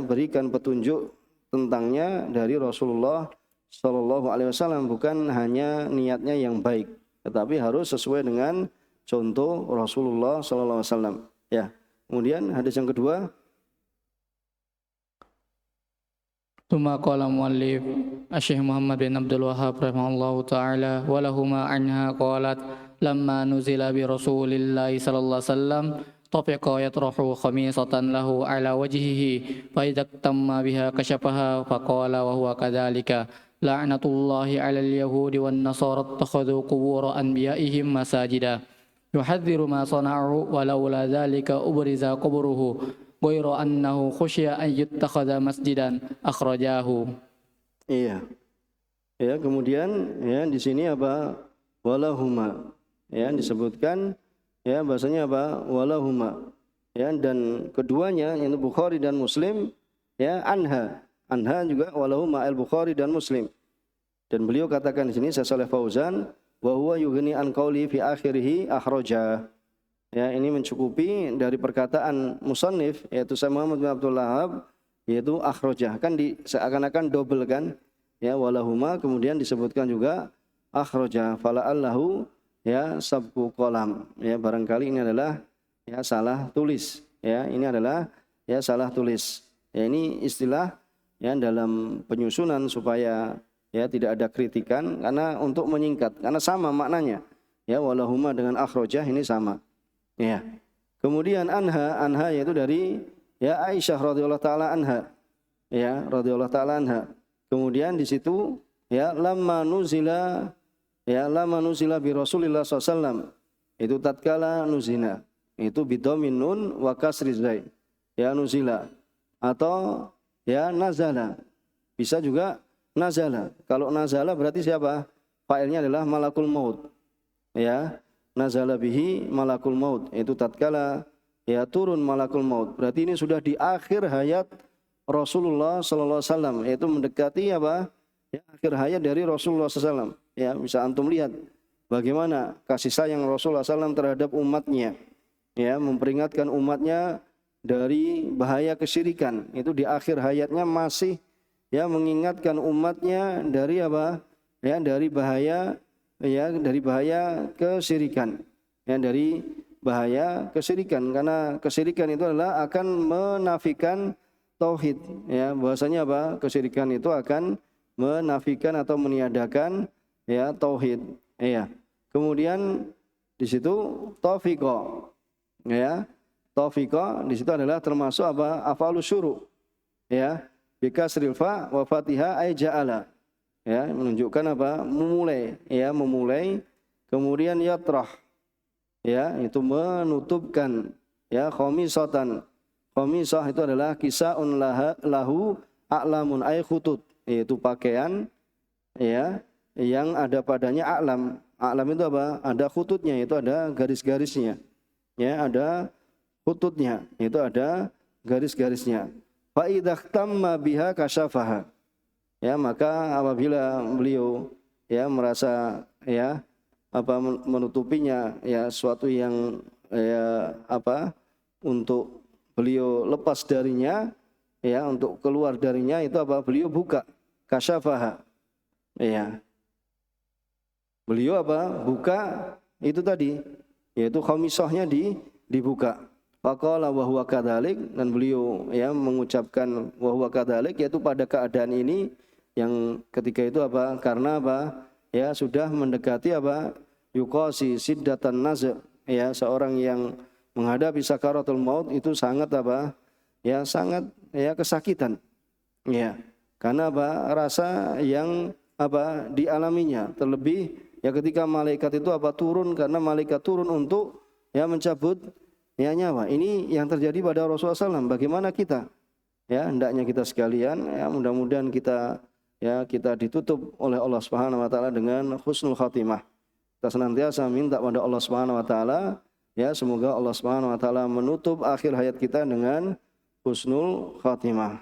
berikan petunjuk tentangnya dari Rasulullah Shallallahu Alaihi Wasallam. Bukan hanya niatnya yang baik, tetapi harus sesuai dengan contoh Rasulullah Shallallahu Alaihi Wasallam. Ya. Kemudian hadis yang kedua. ثم قال مؤلف الشيخ محمد بن عبد الوهاب رحمه الله تعالى ولهما عنها قالت لما نزل برسول الله صلى الله عليه وسلم طفق يطرح خميصة له على وجهه فإذا اكتم بها كشفها فقال وهو كذلك لعنة الله على اليهود والنصارى اتخذوا قبور أنبيائهم مساجدا يحذر ما صنعوا ولولا ذلك أبرز قبره غير أنه خشي أن يتخذ مسجدا أخرجاه. Iya. Ya, kemudian ya di sini apa? Walahuma. Ya, disebutkan ya bahasanya apa? Walahuma. Ya, dan keduanya yaitu Bukhari dan Muslim ya anha. Anha juga walahuma al-Bukhari dan Muslim. Dan beliau katakan di sini Syaikh Fauzan wa huwa yughni an qauli fi akhirih akhraja. Ya, ini mencukupi dari perkataan musannif yaitu Syekh Muhammad bin Abdul Wahhab, yaitu akhrajah, kan seakan-akan double kan ya walahuma, kemudian disebutkan juga akhraja fala'allahu ya sabqu qalam, ya barangkali ini adalah ya salah tulis, ya ini adalah ya salah tulis. Ya ini istilah ya dalam penyusunan supaya ya tidak ada kritikan, karena untuk menyingkat, karena sama maknanya. Ya walahuma dengan akhrajah ini sama. Ya. Kemudian anha yaitu dari ya Aisyah radhiyallahu taala anha. Ya, radhiyallahu taala anha. Kemudian di situ ya lamma nuzila bi Rasulillah SAW. Itu tatkala nuzina. Itu bidomin nun wa kasri zai. Ya nuzila atau ya nazala. Bisa juga nazala. Kalau nazala berarti siapa? Fa'ilnya adalah malakul maut. Ya, nazala bihi malakul maut. Itu tatkala ya turun malakul maut. Berarti ini sudah di akhir hayat Rasulullah sallallahu alaihi wasallam, yaitu mendekati apa? Ya, akhir hayat dari Rasulullah SAW. Ya, bisa antum lihat bagaimana kasih sayang Rasulullah SAW terhadap umatnya. Ya, memperingatkan umatnya dari bahaya kesyirikan. Itu di akhir hayatnya masih ya mengingatkan umatnya dari apa? Ya, dari bahaya kesyirikan. Ya, dari bahaya kesyirikan, karena kesyirikan itu adalah akan menafikan tauhid. Ya, bahwasanya apa? Kesyirikan itu akan menafikan atau meniadakan ya tauhid. Ya. Kemudian di situ taufiqa. Ya. Taufiqa di situ adalah termasuk apa? Af'alus syuru'. Ya. Bikasril fa wa fatihah ay ja'ala. Ya, menunjukkan apa? Memulai, ya, memulai. Kemudian yatrah. Ya, itu menutupkan. Ya, khamisatan. Khamisah itu adalah kisa'un lahu a'lamun ay khutut. Yaitu pakaian ya yang ada padanya a'lam. A'lam itu apa? Ada khututnya, itu ada garis-garisnya. Ya, ada khututnya, itu ada garis-garisnya. Fa idza tamma biha kasyafaha. Ya, maka apabila beliau ya merasa ya apa menutupinya, ya suatu yang ya apa untuk beliau lepas darinya, ya untuk keluar darinya, itu apa? Beliau buka kasyafaha. Ya. Beliau apa? Buka itu tadi, yaitu khamisahnya dibuka. Faqala wa huwa kadzalik, dan beliau ya mengucapkan wa huwa kadzalik, yaitu pada keadaan ini yang ketika itu apa? Karena apa? Ya sudah mendekati apa? Yuqasi siddatan naz', ya seorang yang menghadapi sakaratul maut itu sangat apa? Ya sangat ya kesakitan. Ya. Karena apa? Rasa yang apa? Dialaminya. Terlebih ya ketika malaikat itu apa? Turun, karena malaikat turun untuk ya mencabut ya nyawa. Ini yang terjadi pada Rasulullah SAW. Bagaimana kita? Ya, hendaknya kita sekalian ya mudah-mudahan kita ditutup oleh Allah Subhanahu wa taala dengan husnul khatimah. Kita senantiasa minta pada Allah Subhanahu wa taala ya semoga Allah Subhanahu wa taala menutup akhir hayat kita dengan husnul khatimah.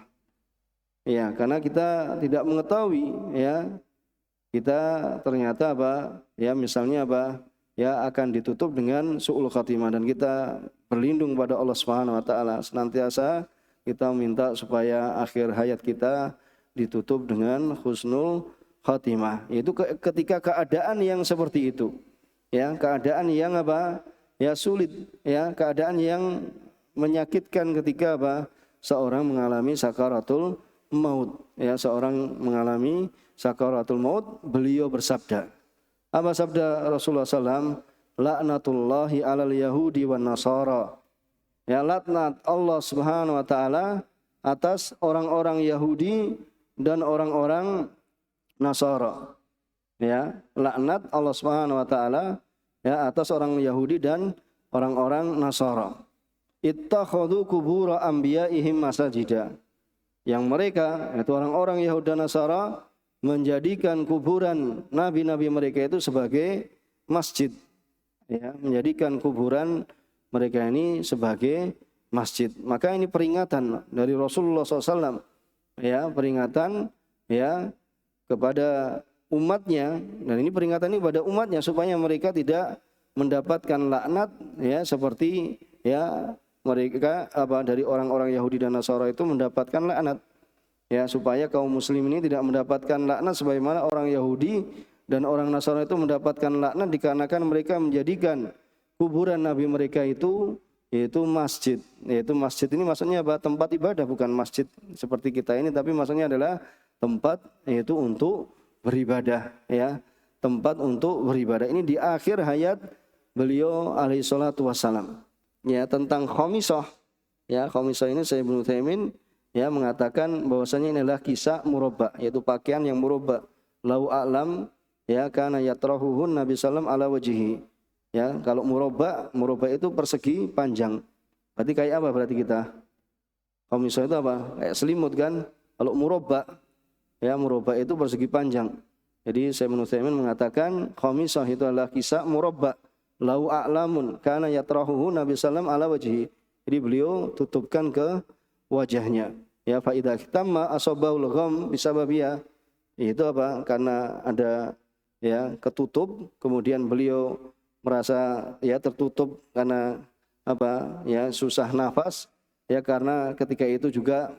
Ya, karena kita tidak mengetahui ya kita ternyata apa? Ya misalnya apa? Ya akan ditutup dengan su'ul khatimah, dan kita berlindung pada Allah Subhanahu wa taala. Senantiasa kita minta supaya akhir hayat kita ditutup dengan husnul khatimah. Itu ketika keadaan yang seperti itu. Ya, keadaan yang apa? Ya sulit, ya, keadaan yang menyakitkan ketika apa? Seorang mengalami sakaratul maut. Ya, seorang mengalami sakaratul maut, beliau bersabda. Apa sabda Rasulullah SAW? Laknatullahi alal yahudi wan nasara. Ya, laknat Allah Subhanahu wa taala atas orang-orang Yahudi dan orang-orang Nasara. Ya, laknat Allah Subhanahu wa taala ya atas orang Yahudi dan orang-orang Nasara. Ittakhadhu qubur anbiya'ihim masajida. Yang mereka, yaitu orang-orang Yahudi dan Nasara, menjadikan kuburan nabi-nabi mereka itu sebagai masjid. Ya, menjadikan kuburan mereka ini sebagai masjid. Maka ini peringatan dari Rasulullah SAW. Ya, peringatan ya kepada umatnya, dan ini peringatan ini kepada umatnya supaya mereka tidak mendapatkan laknat ya seperti ya mereka apa dari orang-orang Yahudi dan Nasara itu mendapatkan laknat. ya, supaya kaum muslim ini tidak mendapatkan laknat sebagaimana orang Yahudi dan orang Nasrani itu mendapatkan laknat dikarenakan mereka menjadikan kuburan nabi mereka itu yaitu masjid. Yaitu masjid ini maksudnya apa? Tempat ibadah, bukan masjid seperti kita ini, tapi maksudnya adalah tempat yaitu untuk beribadah, ya. Tempat untuk beribadah. Ini di akhir hayat beliau alaihi salatu wassalam. Ya, tentang khamisah. Ya, khamisah ini Syekh Ibnu Utsaimin ya mengatakan bahwasanya ini adalah kisah murabba, yaitu pakaian yang murabba. Lau a'lam ya kana yatrahuhun Nabi sallam ala wajhihi. Ya, kalau murabba itu persegi panjang. Berarti kayak apa berarti kita? Khamisah itu apa? Kayak selimut kan? Kalau murabba ya, murabba itu persegi panjang. Jadi Syekh Ibnu Utsaimin mengatakan khamisah itu adalah kisah murabba. Lau a'lamun kana yatrahuhu Nabi sallam ala wajhi. Jadi beliau tutupkan ke wajahnya. Ya, fa idza tamma asabaul gham bisababiyah. Itu apa? Karena ada ya ketutup, kemudian beliau merasa ya tertutup karena apa? Ya susah nafas. Ya karena ketika itu juga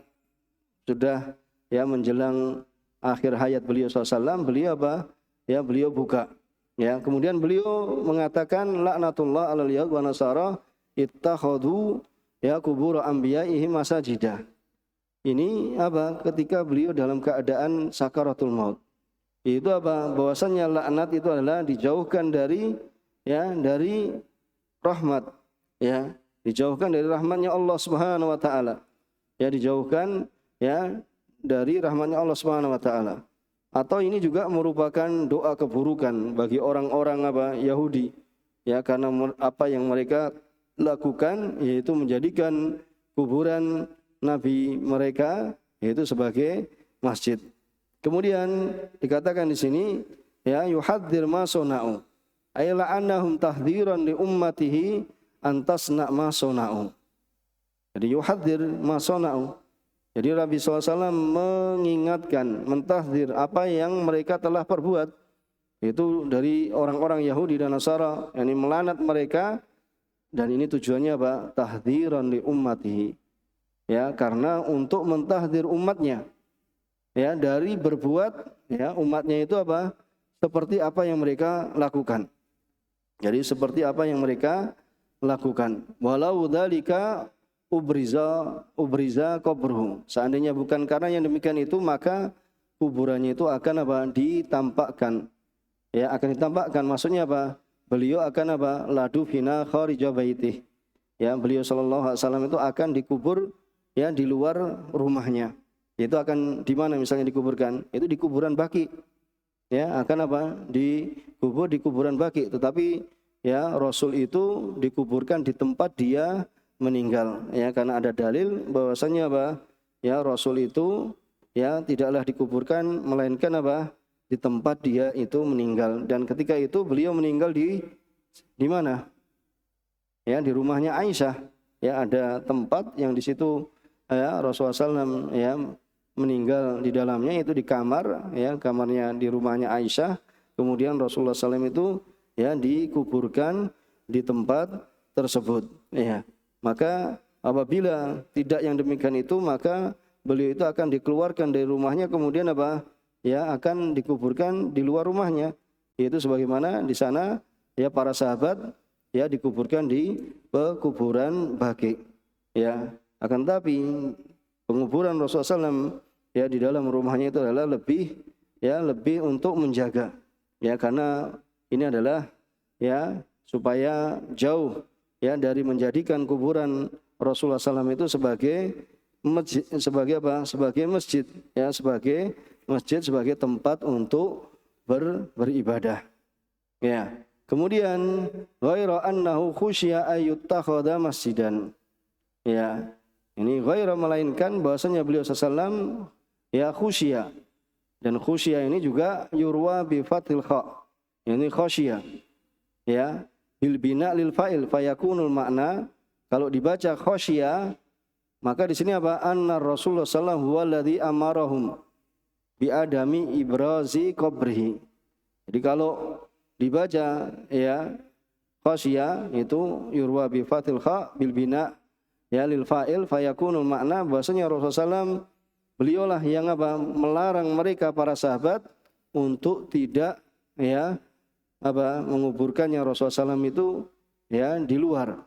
sudah ya menjelang akhir hayat beliau SAW, beliau apa? Ya beliau buka. Ya, kemudian beliau mengatakan laknatullah 'alal yahud wa nasara ittakhadhu ya kubur anbiya'ihim masajidah. Ini apa? Ketika beliau dalam keadaan sakaratul maut. Itu apa? Bahwasanya laknat itu adalah dijauhkan dari ya dari rahmat, ya, dijauhkan dari rahmatnya Allah Subhanahu wa taala. Ya, dijauhkan ya dari rahmatnya Allah Subhanahu wa taala. Atau ini juga merupakan doa keburukan bagi orang-orang apa Yahudi, ya, karena apa yang mereka lakukan yaitu menjadikan kuburan nabi mereka yaitu sebagai masjid. Kemudian dikatakan di sini ya yuhadzir ma sunau ay la'annahum tahdhiran li ummatihi antasna ma sunau. Jadi yuhadzir ma sunau. Jadi Nabi SAW mengingatkan, mentahdzir apa yang mereka telah perbuat. Itu dari orang-orang Yahudi dan Nasara, yakni melanat mereka. Dan ini tujuannya apa? Tahdziran li ummatihi. Ya, karena untuk mentahdzir umatnya. Ya, dari berbuat ya umatnya itu apa? Seperti apa yang mereka lakukan. Jadi seperti apa yang mereka lakukan. Walau dzalika ubriza qabruhu. Seandainya bukan karena yang demikian itu, maka kuburannya itu akan apa? Ditampakkan. Ya, akan ditampakkan. Maksudnya apa? Beliau akan apa? Ladu fina kharija baitih. Ya, beliau sallallahu alaihi wasallam itu akan dikubur ya di luar rumahnya. Itu akan di mana misalnya dikuburkan? Itu di kuburan Baqi. Ya, akan apa? Dikubur di kuburan Baqi. Tetapi ya Rasul itu dikuburkan di tempat dia meninggal, ya, karena ada dalil bahwasanya apa? Ya Rasul itu ya tidaklah dikuburkan melainkan apa? Di tempat dia itu meninggal. Dan ketika itu beliau meninggal di mana? Ya, di rumahnya Aisyah. Ya, ada tempat yang di situ ya Rasulullah SAW ya meninggal di dalamnya, itu di kamar, ya, kamarnya di rumahnya Aisyah. Kemudian Rasulullah SAW itu ya dikuburkan di tempat tersebut, ya. Maka apabila tidak yang demikian itu, maka beliau itu akan dikeluarkan dari rumahnya, kemudian apa? Ya, akan dikuburkan di luar rumahnya. Yaitu sebagaimana di sana ya para sahabat ya dikuburkan di pekuburan Baqi. Ya, akan tapi penguburan Rasulullah SAW ya di dalam rumahnya itu adalah lebih untuk menjaga. Ya, karena ini adalah ya supaya jauh ya dari menjadikan kuburan Rasulullah SAW itu sebagai masjid, sebagai apa? Sebagai masjid, ya, sebagai masjid, sebagai tempat untuk beribadah. Ya. Kemudian ghaira annahu khusya ayyuttakhadha masjidan. Ya. Ini ghaira melainkan bahwasanya beliau sallallahu ya khusya. Dan khusya ini juga yurwa bi fathil kha. Ini khusya. Ya. Bil bina lil fa'il fayakunul makna, kalau dibaca khosya maka di sini apa? Anna Rasulullah sallallahu alaihi amarahum bi adami ibrazi qabrihi. Jadi kalau dibaca ya khosya itu yurwa bi fathil kha bil bina ya lil fa'il fayakunul makna, bahwasanya Rasulullah sallallahu Beliaulah yang apa? Melarang mereka para sahabat untuk tidak ya menguburkannya Rasulullah SAW itu ya di luar.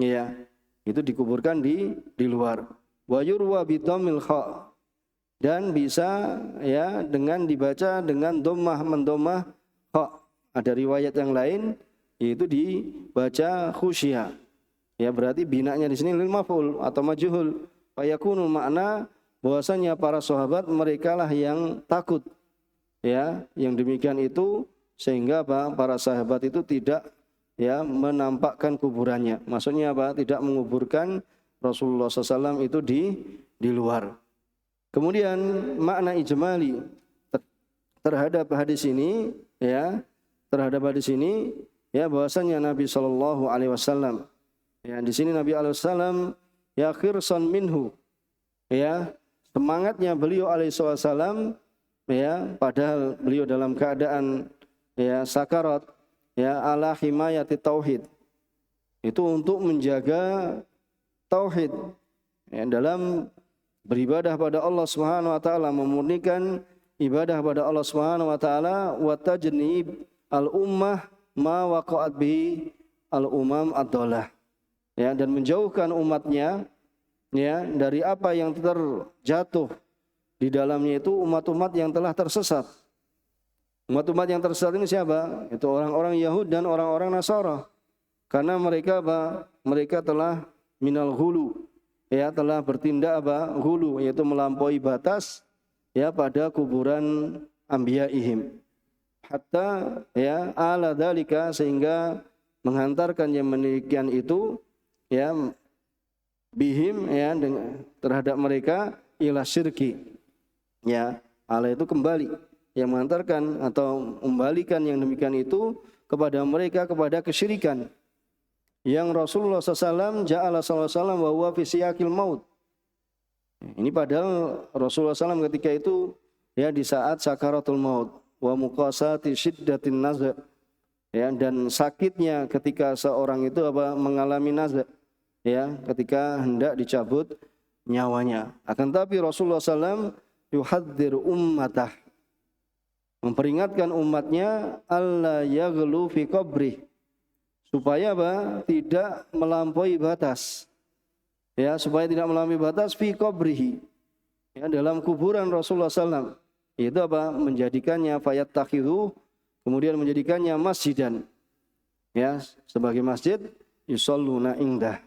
Ya, itu dikuburkan di luar. Wa yurwa bi dhammil kha, dan bisa ya dengan dibaca dengan dhammah mendomah kha. Ada riwayat yang lain yaitu dibaca khusyya. Ya berarti binanya di sini lil maf'ul atau majhul. Fa yakunu makna bahwasanya para sahabat mereka lah yang takut. Ya, yang demikian itu sehingga apa? Para sahabat itu tidak ya menampakkan kuburannya. Maksudnya apa? Tidak menguburkan Rasulullah SAW itu di luar. Kemudian makna ijmali terhadap hadis ini ya, bahwasanya Nabi sallallahu alaihi wasallam ya di sini Nabi alaihi wasallam ya khirsan minhu ya, semangatnya beliau alaihi wasallam ya, padahal beliau dalam keadaan ya sakarat ya ala himayati tauhid, itu untuk menjaga tauhid ya, dalam beribadah pada Allah Subhanahu wa taala, memurnikan ibadah pada Allah Subhanahu wa taala, wa tajnib al ummah ma waqa'at bihi al umam ad-dhalah ya, dan menjauhkan umatnya ya dari apa yang terjatuh di dalamnya itu umat-umat yang telah tersesat. Umat-umat yang tersesat ini siapa? Itu orang-orang Yahud dan orang-orang Nasara. Karena mereka apa? Mereka telah minal ghulu ya, telah bertindak apa? Ghulu, yaitu melampaui batas ya pada kuburan anbiyaihim. Hatta ya ala dzalika, sehingga menghantarkan yang demikian itu ya bihim ya terhadap mereka ila syirki ya, ala itu kembali, yang mengantarkan atau membalikan yang demikian itu kepada mereka kepada kesyirikan. Yang Rasulullah SAW ja'ala SAW wa huwa fi siyaqil maut. Ini padahal Rasulullah SAW ketika itu ya di saat sakaratul maut wa muqasati syiddatin naza ya, dan sakitnya ketika seorang itu apa mengalami naza ya, ketika hendak dicabut nyawanya. Akan tapi Rasulullah SAW yuhadzir ummatah, memperingatkan umatnya alla yaghlu fi qabri, supaya apa? Tidak melampaui batas. Ya, supaya tidak melampaui batas fi qabrihi. Ya, dalam kuburan Rasulullah SAW. Itu apa? Menjadikannya fayattakhidhu, kemudian menjadikannya masjidan. Ya, sebagai masjid yusalluna indah.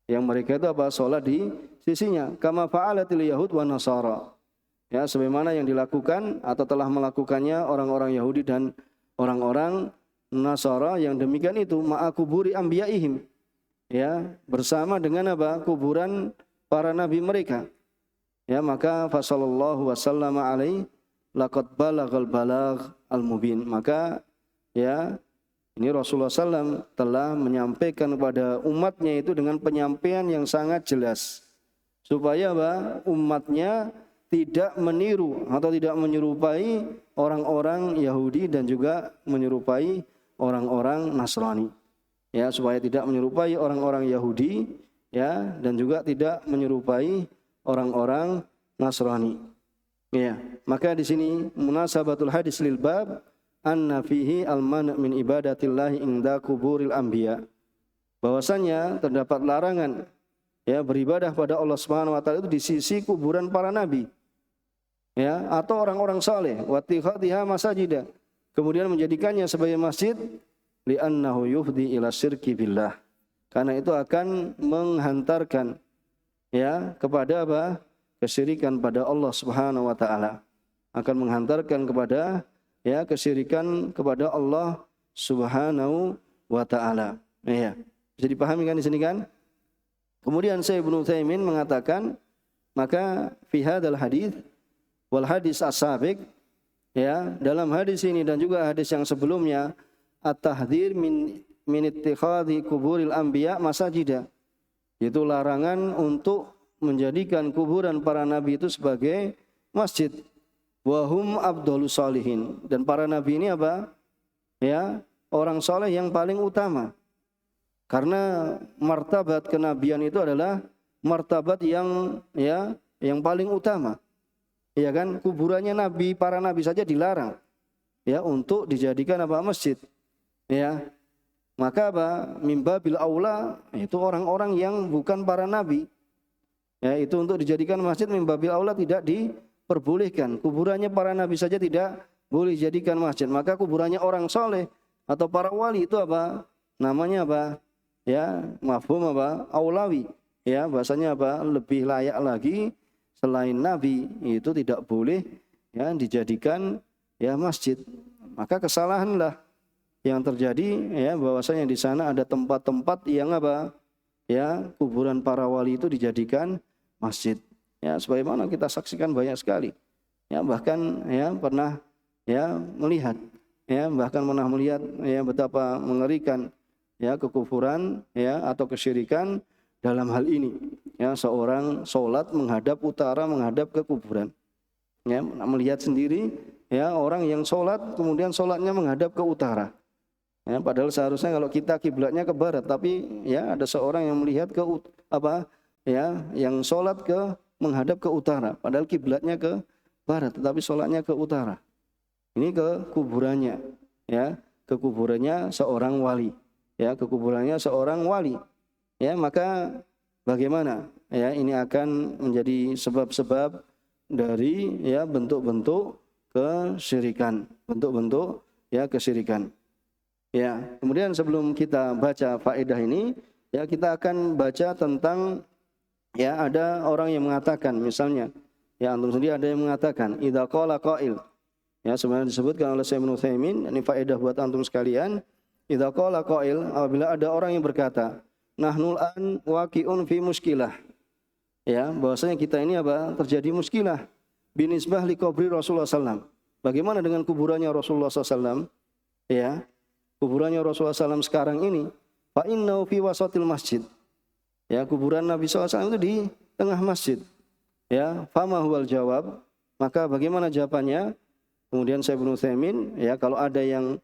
Yang mereka itu apa? Salat di sisinya. Kama fa'alatil yahud wa nasara. Ya, sebagaimana yang dilakukan atau telah melakukannya orang-orang Yahudi dan orang-orang Nasara yang demikian itu ma'a kuburi anbiyaihim ya, bersama dengan apa? Kuburan para nabi mereka. Ya, maka fasallallahu wasallam alaihi laqad balagal balagh al-mubin. Maka ya ini Rasulullah SAW telah menyampaikan kepada umatnya itu dengan penyampaian yang sangat jelas, supaya apa? Umatnya tidak meniru atau tidak menyerupai orang-orang Yahudi dan juga menyerupai orang-orang Nasrani. Ya, supaya tidak menyerupai orang-orang Yahudi ya, dan juga tidak menyerupai orang-orang Nasrani. Ya, maka di sini munasabatul hadis lil bab anna fihi al-man' min ibadatillahi inda kuburil anbiya. Bahwasanya terdapat larangan ya beribadah pada Allah Subhanahu wa taala itu di sisi kuburan para nabi. Ya, atau orang-orang saleh, wa tikhadhiha masajida, kemudian menjadikannya sebagai masjid, li'annahu yufdi ila syirki billah, karena itu akan menghantarkan ya kepada apa? Kesyirikan pada Allah Subhanahu wa taala, akan menghantarkan kepada ya kesyirikan kepada Allah Subhanahu wa taala. Ya, bisa dipahami kan di sini kan? Kemudian Syekh Ibnu Utsaimin mengatakan, maka fi hadzal hadis wal hadis as-sabiq ya, dalam hadis ini dan juga hadis yang sebelumnya, at-tahdhir min ittikhadhi kuburil anbiya masajida, itu larangan untuk menjadikan kuburan para nabi itu sebagai masjid. Wa hum afdhalus shalihin, dan para nabi ini apa? Ya, orang saleh yang paling utama. Karena martabat kenabian itu adalah martabat yang ya yang paling utama. Ya kan, kuburannya nabi, para nabi saja dilarang ya untuk dijadikan apa? Masjid. Ya. Maka apa? Mimbabil aula itu orang-orang yang bukan para nabi. Ya, itu untuk dijadikan masjid mimbabil aula tidak diperbolehkan. Kuburannya para nabi saja tidak boleh dijadikan masjid. Maka kuburannya orang soleh atau para wali itu apa? Namanya apa? Ya, mafhum apa? Aulawi. Ya, bahasanya apa? Lebih layak lagi selain nabi itu tidak boleh ya dijadikan ya masjid. Maka kesalahanlah yang terjadi ya bahwasanya di sana ada tempat-tempat yang apa? Ya, kuburan para wali itu dijadikan masjid. Ya, sebagaimana kita saksikan banyak sekali. Ya, bahkan ya pernah ya melihat ya betapa mengerikan ya kekufuran ya atau kesyirikan dalam hal ini. Ya, seorang sholat menghadap utara, menghadap ke kuburan. Ya, melihat sendiri ya orang yang sholat kemudian sholatnya menghadap ke utara. Ya, padahal seharusnya kalau kita kiblatnya ke barat, tapi ya ada seorang yang melihat ke apa ya, yang sholat ke menghadap ke utara, padahal kiblatnya ke barat, tetapi sholatnya ke utara. Ini ke kuburannya, ya, ke kuburannya seorang wali, ya, ke kuburannya seorang wali. Ya, maka bagaimana? Ya, ini akan menjadi sebab-sebab dari ya bentuk-bentuk kesyirikan, bentuk-bentuk ya kesyirikan. Ya, kemudian sebelum kita baca faedah ini, ya kita akan baca tentang ya ada orang yang mengatakan misalnya, ya antum sendiri ada yang mengatakan idza qala qail. Ya, sebenarnya disebutkan oleh Syekh Ibnu Utsaimin, ini faedah buat antum sekalian. Idza qala qail, apabila ada orang yang berkata, nahnul an waqi'un fi muskilah. Ya, bahwasanya kita ini apa? Terjadi muskilah binisbah li qabri Rasulullah sallallahu. Bagaimana dengan kuburannya Rasulullah sallallahu? Ya. Kuburannya Rasulullah SAW sekarang ini, fa innahu fi wasatil masjid. Ya, kuburan Nabi SAW itu di tengah masjid. Ya, fama huwal jawab. Maka bagaimana jawabannya? Kemudian Syekh Ibnu Utsaimin, ya kalau ada yang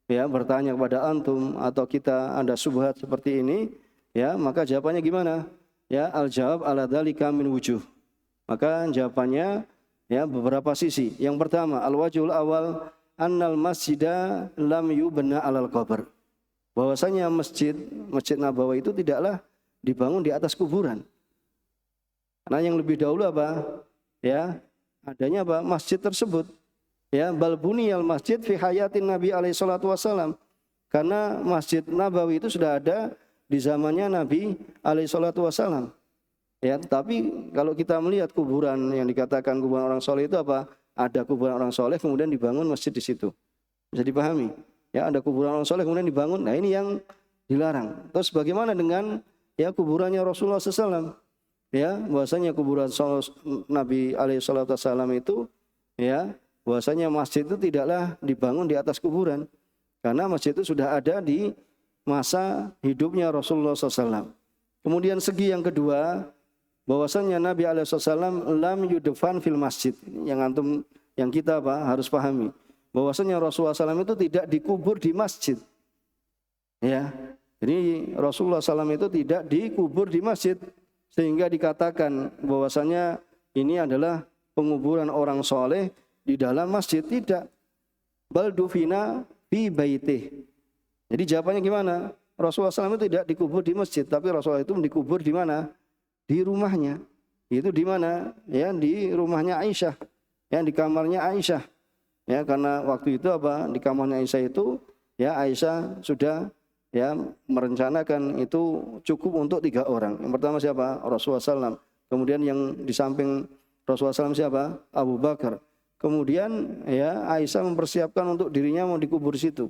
ya bertanya kepada antum atau kita ada subhat seperti ini, ya maka jawabannya gimana? Ya, al jawab ala dzalika min wujuh. Maka jawabannya ya beberapa sisi. Yang pertama, al wajhul awal annal masjidah lam yubna alal qabr. Bahwasanya Masjid Nabawi itu tidaklah dibangun di atas kuburan. Karena yang lebih dahulu apa? Ya, adanya apa? Masjid tersebut. Ya, bal buniyal masjid fi hayatin Nabi alaihi salatu wasallam. Karena Masjid Nabawi itu sudah ada di zamannya Nabi alaihi salatu wasallam. Ya, tapi kalau kita melihat kuburan yang dikatakan kuburan orang soleh itu apa? Ada kuburan orang soleh kemudian dibangun masjid di situ. Bisa dipahami? Ya, ada kuburan orang soleh kemudian dibangun. Nah, ini yang dilarang. Terus bagaimana dengan ya kuburannya Rasulullah SAW? Ya, bahwasanya kuburan Nabi alaihissalam itu ya, bahwasanya masjid itu tidaklah dibangun di atas kuburan. Karena masjid itu sudah ada di masa hidupnya Rasulullah SAW. Kemudian segi yang kedua, bahwasanya Nabi alaihissalam lam yudfan fil masjid. Yang kita harus pahami bahwasanya Rasulullah SAW itu tidak dikubur di masjid. Ya, jadi Rasulullah SAW itu tidak dikubur di masjid sehingga dikatakan bahwasanya ini adalah penguburan orang soleh di dalam masjid. Tidak. Bal dufina fi baitih. Jadi jawabannya gimana? Rasulullah SAW itu tidak dikubur di masjid, tapi Rasulullah itu dikubur di mana? Di rumahnya. Itu di mana? Ya, di rumahnya Aisyah. Ya, di kamarnya Aisyah. Ya, karena waktu itu apa? Di kamarnya Aisyah itu ya Aisyah sudah ya merencanakan itu cukup untuk 3 orang. Yang pertama siapa? Rasulullah SAW. Kemudian yang di samping Rasulullah SAW siapa? Abu Bakar. Kemudian ya Aisyah mempersiapkan untuk dirinya mau dikubur di situ.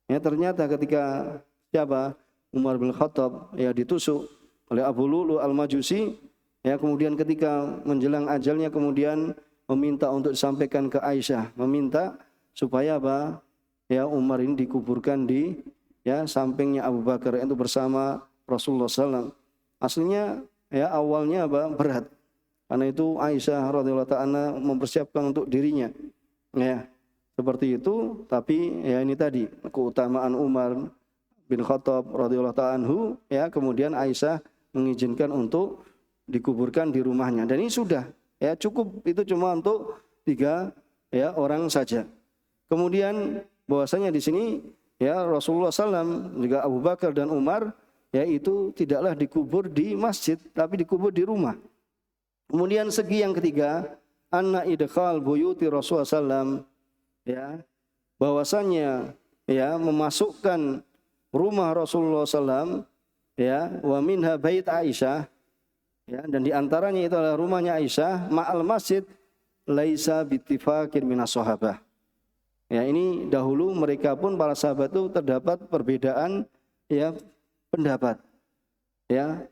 Ya, ternyata ketika siapa? Umar bin Khattab ya ditusuk oleh Abu Lu'lu al-Majusi, ya kemudian ketika menjelang ajalnya kemudian meminta untuk disampaikan ke Aisyah, meminta supaya apa? Ya Umar ini dikuburkan di ya sampingnya Abu Bakar itu bersama Rasulullah SAW. Aslinya ya awalnya apa? Berat. Karena itu Aisyah radhiyallahu ta'ala mempersiapkan untuk dirinya. Ya, seperti itu, tapi ya ini tadi keutamaan Umar bin Khattab radhiyallahu ta'ala anhu, ya kemudian Aisyah mengizinkan untuk dikuburkan di rumahnya. Dan ini sudah Ya, cukup itu cuma untuk 3 ya orang saja. Kemudian bahwasanya di sini ya Rasulullah SAW juga Abu Bakar dan Umar ya itu tidaklah dikubur di masjid tapi dikubur di rumah. Kemudian segi yang ketiga, anna idkhal buyuti Rasulullah SAW ya bahwasanya ya memasukkan rumah Rasulullah SAW ya wa minha bait Aisyah ya dan di antaranya itu adalah rumahnya Aisyah ma'al masjid laisa bittifaqin minas sahabah. Ya, ini dahulu mereka pun para sahabat itu terdapat perbedaan ya pendapat. Ya.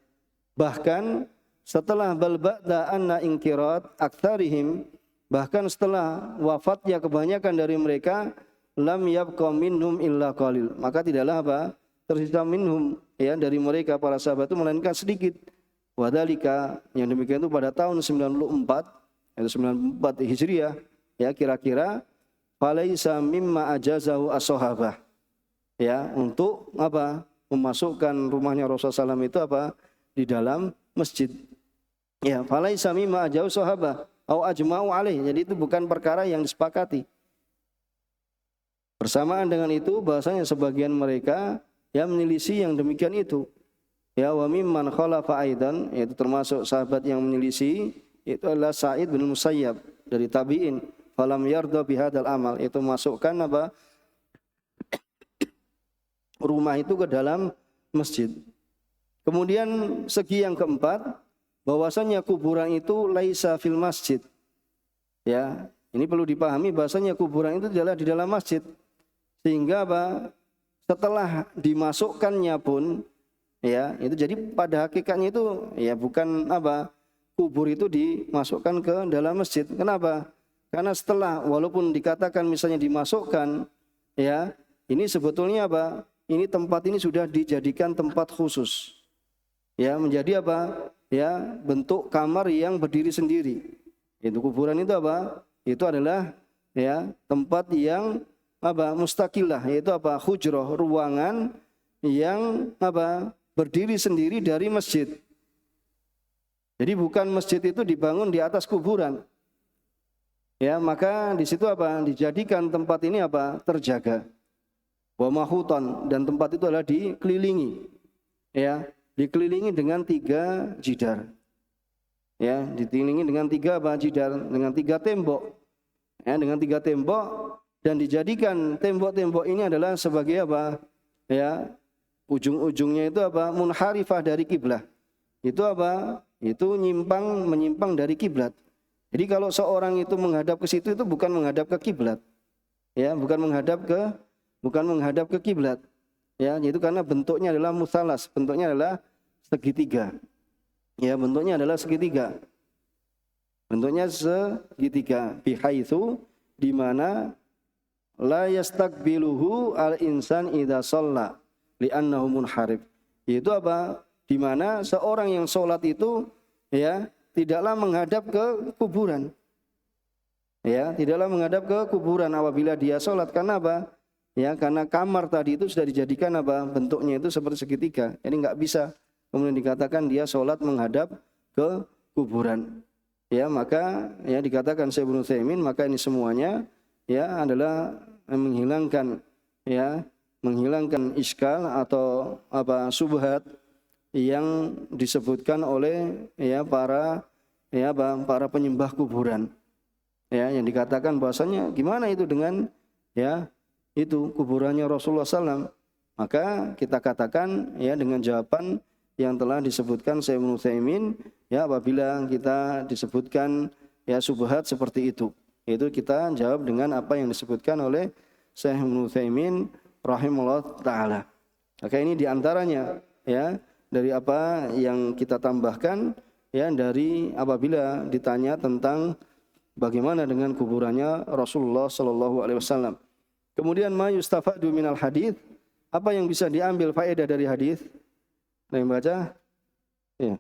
Bahkan setelah bal ba'da anna inqirat aktsarihim, bahkan setelah wafatnya kebanyakan dari mereka lam yabqa minhum illa qalil. Maka tidaklah apa? Tersisa minhum ya dari mereka para sahabat itu melainkan sedikit. Wadalika yang demikian itu pada tahun 94 yaitu 94 Hijriah ya kira-kira falaisa mimma ajazahu as-sahabah. Ya, untuk apa? Memasukkan rumahnya Rasulullah SAW itu apa? Di dalam masjid. Ya, falaisa mimma ajazahu sahabah au ajma'u alaih. Jadi itu bukan perkara yang disepakati. Bersamaan dengan itu bahasanya sebagian mereka yang menyelisih yang demikian itu. Ya, wa mimman khalafa aidan, yaitu termasuk sahabat yang menyelisih itu adalah Sa'id bin Musayyab dari tabi'in. Falam yarda bihadzal amal, itu masukkan apa? Rumah itu ke dalam masjid. Kemudian segi yang keempat, bahwasanya kuburan itu laisa fil masjid. Ya, ini perlu dipahami bahwasanya kuburan itu adalah di dalam masjid. Sehingga apa? Setelah dimasukkannya pun ya, itu jadi pada hakikatnya itu ya bukan apa? Kubur itu dimasukkan ke dalam masjid. Kenapa? Karena setelah walaupun dikatakan misalnya dimasukkan ya, ini sebetulnya apa? Ini tempat ini sudah dijadikan tempat khusus. Ya, menjadi apa? Ya, bentuk kamar yang berdiri sendiri. Itu kuburan itu apa? Itu adalah ya, tempat yang apa? Mustaqilah, yaitu apa? Hujrah, ruangan yang apa? Berdiri sendiri dari masjid. Jadi bukan masjid itu dibangun di atas kuburan. Ya, maka di situ apa? Dijadikan tempat ini apa? Terjaga. Wa mahuton, dan tempat itu adalah dikelilingi. Ya, dikelilingi dengan 3 jidar. Ya, dikelilingi dengan 3 apa? Jidar, dengan 3 tembok. Ya, dengan 3 tembok dan dijadikan tembok-tembok ini adalah sebagai apa? Ya, ujung-ujungnya itu apa? Munharifah dari kiblat. Itu apa? Itu menyimpang dari kiblat. Jadi kalau seorang itu menghadap ke situ itu bukan menghadap ke kiblat. Ya, bukan menghadap ke kiblat. Ya, itu karena bentuknya adalah musalas, bentuknya adalah segitiga. Ya, bentuknya adalah segitiga. Bentuknya segitiga bihaitsu di mana la yastaqbiluhu al-insan idza shalla li'annahu munharif. Itu apa? Di mana seorang yang sholat itu ya tidaklah menghadap ke kuburan. Ya, tidaklah menghadap ke kuburan apabila dia sholat. Karena apa? Ya, karena kamar tadi itu sudah dijadikan apa? Bentuknya itu seperti segitiga. Jadi nggak bisa kemudian dikatakan dia sholat menghadap ke kuburan. Ya, maka ya dikatakan Syekh Ibnu Utsaimin, maka ini semuanya ya adalah menghilangkan iskal atau apa subhat yang disebutkan oleh ya para penyembah kuburan. Ya, yang dikatakan bahwasanya gimana itu dengan ya itu kuburannya Rasulullah SAW. Maka kita katakan ya dengan jawaban yang telah disebutkan Syekh Ibnu Utsaimin ya apabila kita disebutkan ya subhat seperti itu. Itu kita jawab dengan apa yang disebutkan oleh Syekh Ibnu Utsaimin rahimahullah taala. Maka ini diantaranya ya dari apa yang kita tambahkan ya dari apabila ditanya tentang bagaimana dengan kuburannya Rasulullah sallallahu alaihi wasallam. Kemudian ma yustafadu minal hadits, apa yang bisa diambil faedah dari hadis? Nah, yang baca ya.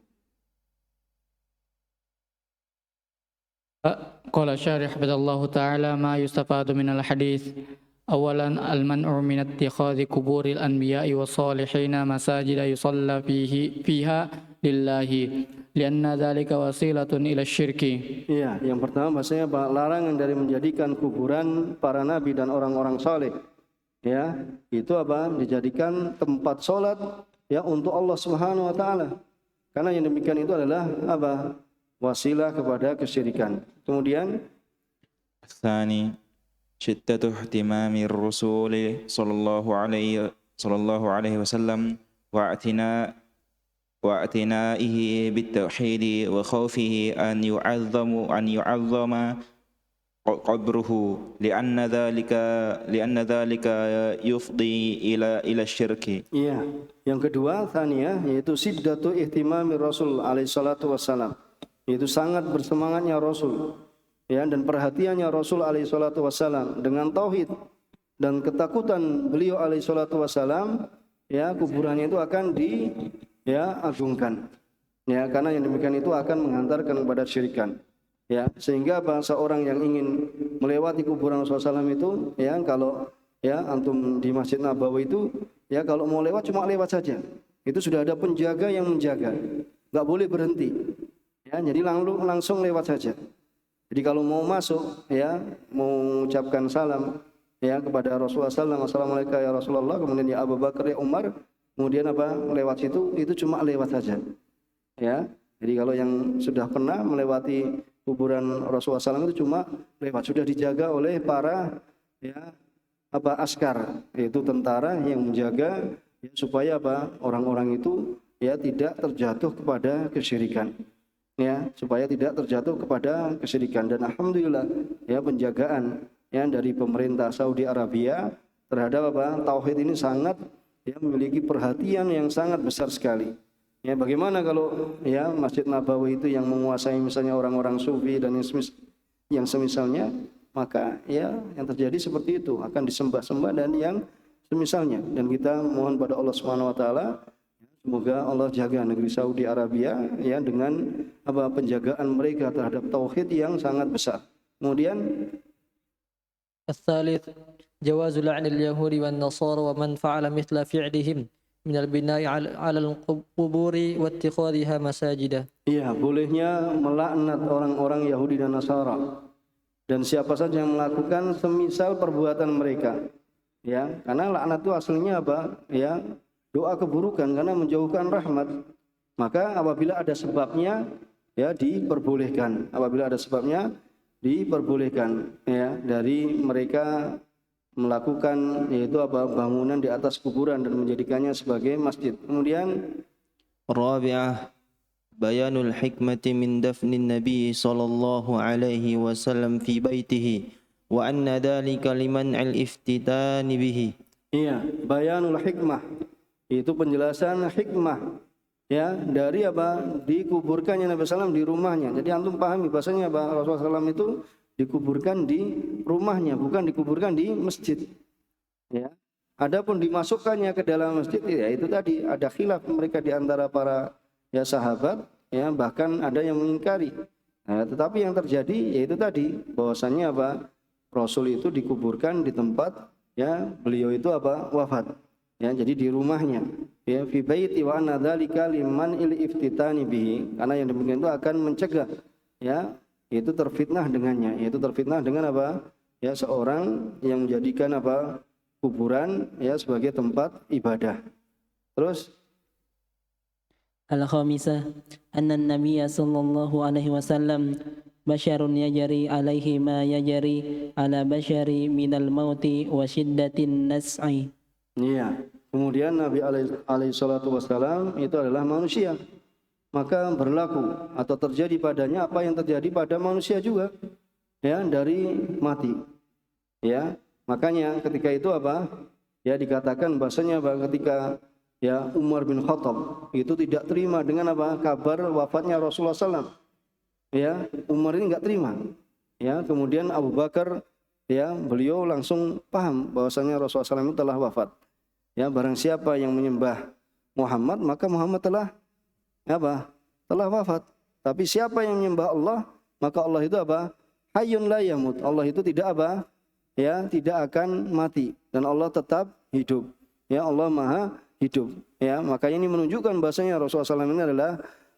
Qala syarih hafizallahu ta'ala ma yustafadu minal hadits. Awalan al-man'u min ittikhadhi kuburil anbiya'i was salihin masajida yusalla fiha lillahi lianna dzalika wasilatun ila syirki. Iya, yang pertama bahasanya larangan dari menjadikan kuburan para nabi dan orang-orang saleh. Ya, itu dijadikan tempat salat ya untuk Allah Subhanahu wa taala. Karena yang demikian itu adalah wasilah kepada kesyirikan. Kemudian الثاني شدة اهتمام الرسول صلى الله عليه وسلم واعتنائه بالتوحيد وخوفه أن يعظم قبره لأن ذلك يفضي إلى الشرك. Iya, yang kedua tsaniyah yaitu siddatu ihtimamir Rasul alaihi salatu wassalam. Itu sangat bersemangatnya Rasul ya dan perhatiannya Rasul alaihi salatu wassalam dengan tauhid dan ketakutan beliau alaihi salatu wassalam ya kuburannya itu akan agungkan. Ya, karena yang demikian itu akan menghantarkan kepada syirikan. Ya, sehingga seorang yang ingin melewati kuburan Rasulullah SAW itu ya kalau ya antum di Masjid Nabawi itu ya kalau mau lewat cuma lewat saja. Itu sudah ada penjaga yang menjaga. Enggak boleh berhenti. Ya, jadi langsung lewat saja. Jadi kalau mau masuk ya mau mengucapkan salam ya kepada Rasulullah SAW, assalamualaikum ya Rasulullah, kemudian ya Abu Bakar ya Umar, kemudian lewat situ itu cuma lewat saja. Ya. Jadi kalau yang sudah pernah melewati kuburan Rasulullah SAW itu cuma lewat, sudah dijaga oleh para askar, yaitu tentara yang menjaga ya, supaya orang-orang itu ya tidak terjatuh kepada kesyirikan. Ya, supaya tidak terjatuh kepada kesyirikan. Dan alhamdulillah ya penjagaan ya dari pemerintah Saudi Arabia terhadap tauhid ini sangat ya memiliki perhatian yang sangat besar sekali. Ya, bagaimana kalau ya Masjid Nabawi itu yang menguasai misalnya orang-orang sufi dan yang semisalnya, maka ya yang terjadi seperti itu akan disembah-sembah dan yang semisalnya. Dan kita mohon pada Allah Subhanahu wa taala semoga Allah jaga negeri Saudi Arabia ya dengan penjagaan mereka terhadap tauhid yang sangat besar. Kemudian الثالث جواز لعن اليهود والنصارى ومن فعل مثل فعلهم من البناء على القبور واتخاذها مساجد. Iya, bolehnya melaknat orang-orang Yahudi dan Nasara dan siapa saja yang melakukan semisal perbuatan mereka. Ya, karena laknat itu aslinya ya, doa keburukan karena menjauhkan rahmat. Maka apabila ada sebabnya ya diperbolehkan. Apabila ada sebabnya diperbolehkan ya dari mereka melakukan yaitu bangunan di atas kuburan dan menjadikannya sebagai masjid. Kemudian الرابعة بيان الحكمة من دفن النبي صلى الله عليه وسلم في بيته وأن ذلك لمنع الافتتان به. Iya, bayanul hikmah itu penjelasan hikmah ya dari dikuburkannya Nabi SAW di rumahnya. Jadi antum pahami bahasanya Rasulullah SAW itu dikuburkan di rumahnya, bukan dikuburkan di masjid. Ya. Adapun dimasukkannya ke dalam masjid ya itu tadi ada khilaf mereka di antara para ya sahabat ya bahkan ada yang mengingkari. Nah, tetapi yang terjadi yaitu tadi bahwasannya Rasul itu dikuburkan di tempat ya beliau itu wafat. Ya, jadi di rumahnya. Ya fi baiti wa anna dzalika liman iftitani bihi. Karena yang demikian itu akan mencegah ya itu terfitnah dengannya, yaitu terfitnah dengan ya seorang yang menjadikan kuburan ya sebagai tempat ibadah. Terus الخامسة أن النبي صلى الله عليه وسلم بشر يجري عليه ما يجري على بشر من الموت وشدة النزع. Iya. Kemudian Nabi alaihi salatu wassalam itu adalah manusia. Maka berlaku atau terjadi padanya apa yang terjadi pada manusia juga ya dari mati. Ya, makanya ketika itu ya dikatakan bahasanya ketika ya Umar bin Khattab itu tidak terima dengan kabar wafatnya Rasulullah SAW. Ya, Umar ini enggak terima. Ya, kemudian Abu Bakar ya beliau langsung paham bahwasanya Rasulullah SAW itu telah wafat. Ya, barang siapa yang menyembah Muhammad maka Muhammad telah telah wafat. Tapi siapa yang menyembah Allah maka Allah itu hayyun la yamut. Allah itu tidak ya tidak akan mati dan Allah tetap hidup. Ya, Allah Maha hidup. Ya, makanya ini menunjukkan bahasanya Rasulullah SAW ini adalah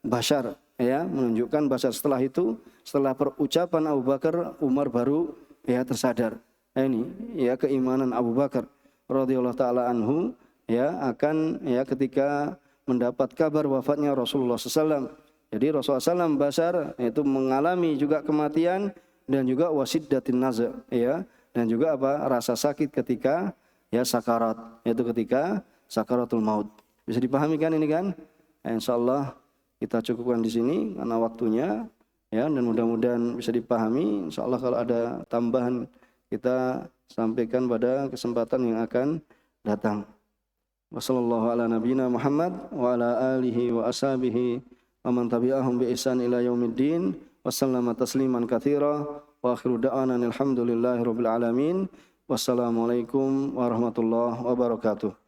bashar. Ya, menunjukkan bashar. Setelah itu, setelah perucapan Abu Bakar, Umar baru ya tersadar. Ini ya keimanan Abu Bakar radhiyallahu taala anhu ya akan ya ketika mendapat kabar wafatnya Rasulullah SAW. Jadi Rasulullah SAW bashar itu mengalami juga kematian dan juga wasiddatin naza ya, dan juga apa rasa sakit ketika ya sakarat, yaitu ketika sakaratul maut. Bisa dipahami kan ini kan? Insyaallah kita cukupkan di sini karena waktunya ya, dan mudah-mudahan bisa dipahami. Insyaallah kalau ada tambahan kita sampaikan pada kesempatan yang akan datang. Wassallallahu ala nabiyina Muhammad wa ala alihi wa ashabihi wa man tabi'ahum bi ihsan ila yaumiddin. Wassalamu tasliman katsira wa akhiru da'wana alhamdulillahi rabbil alamin. Wassalamualaikum warahmatullahi wabarakatuh.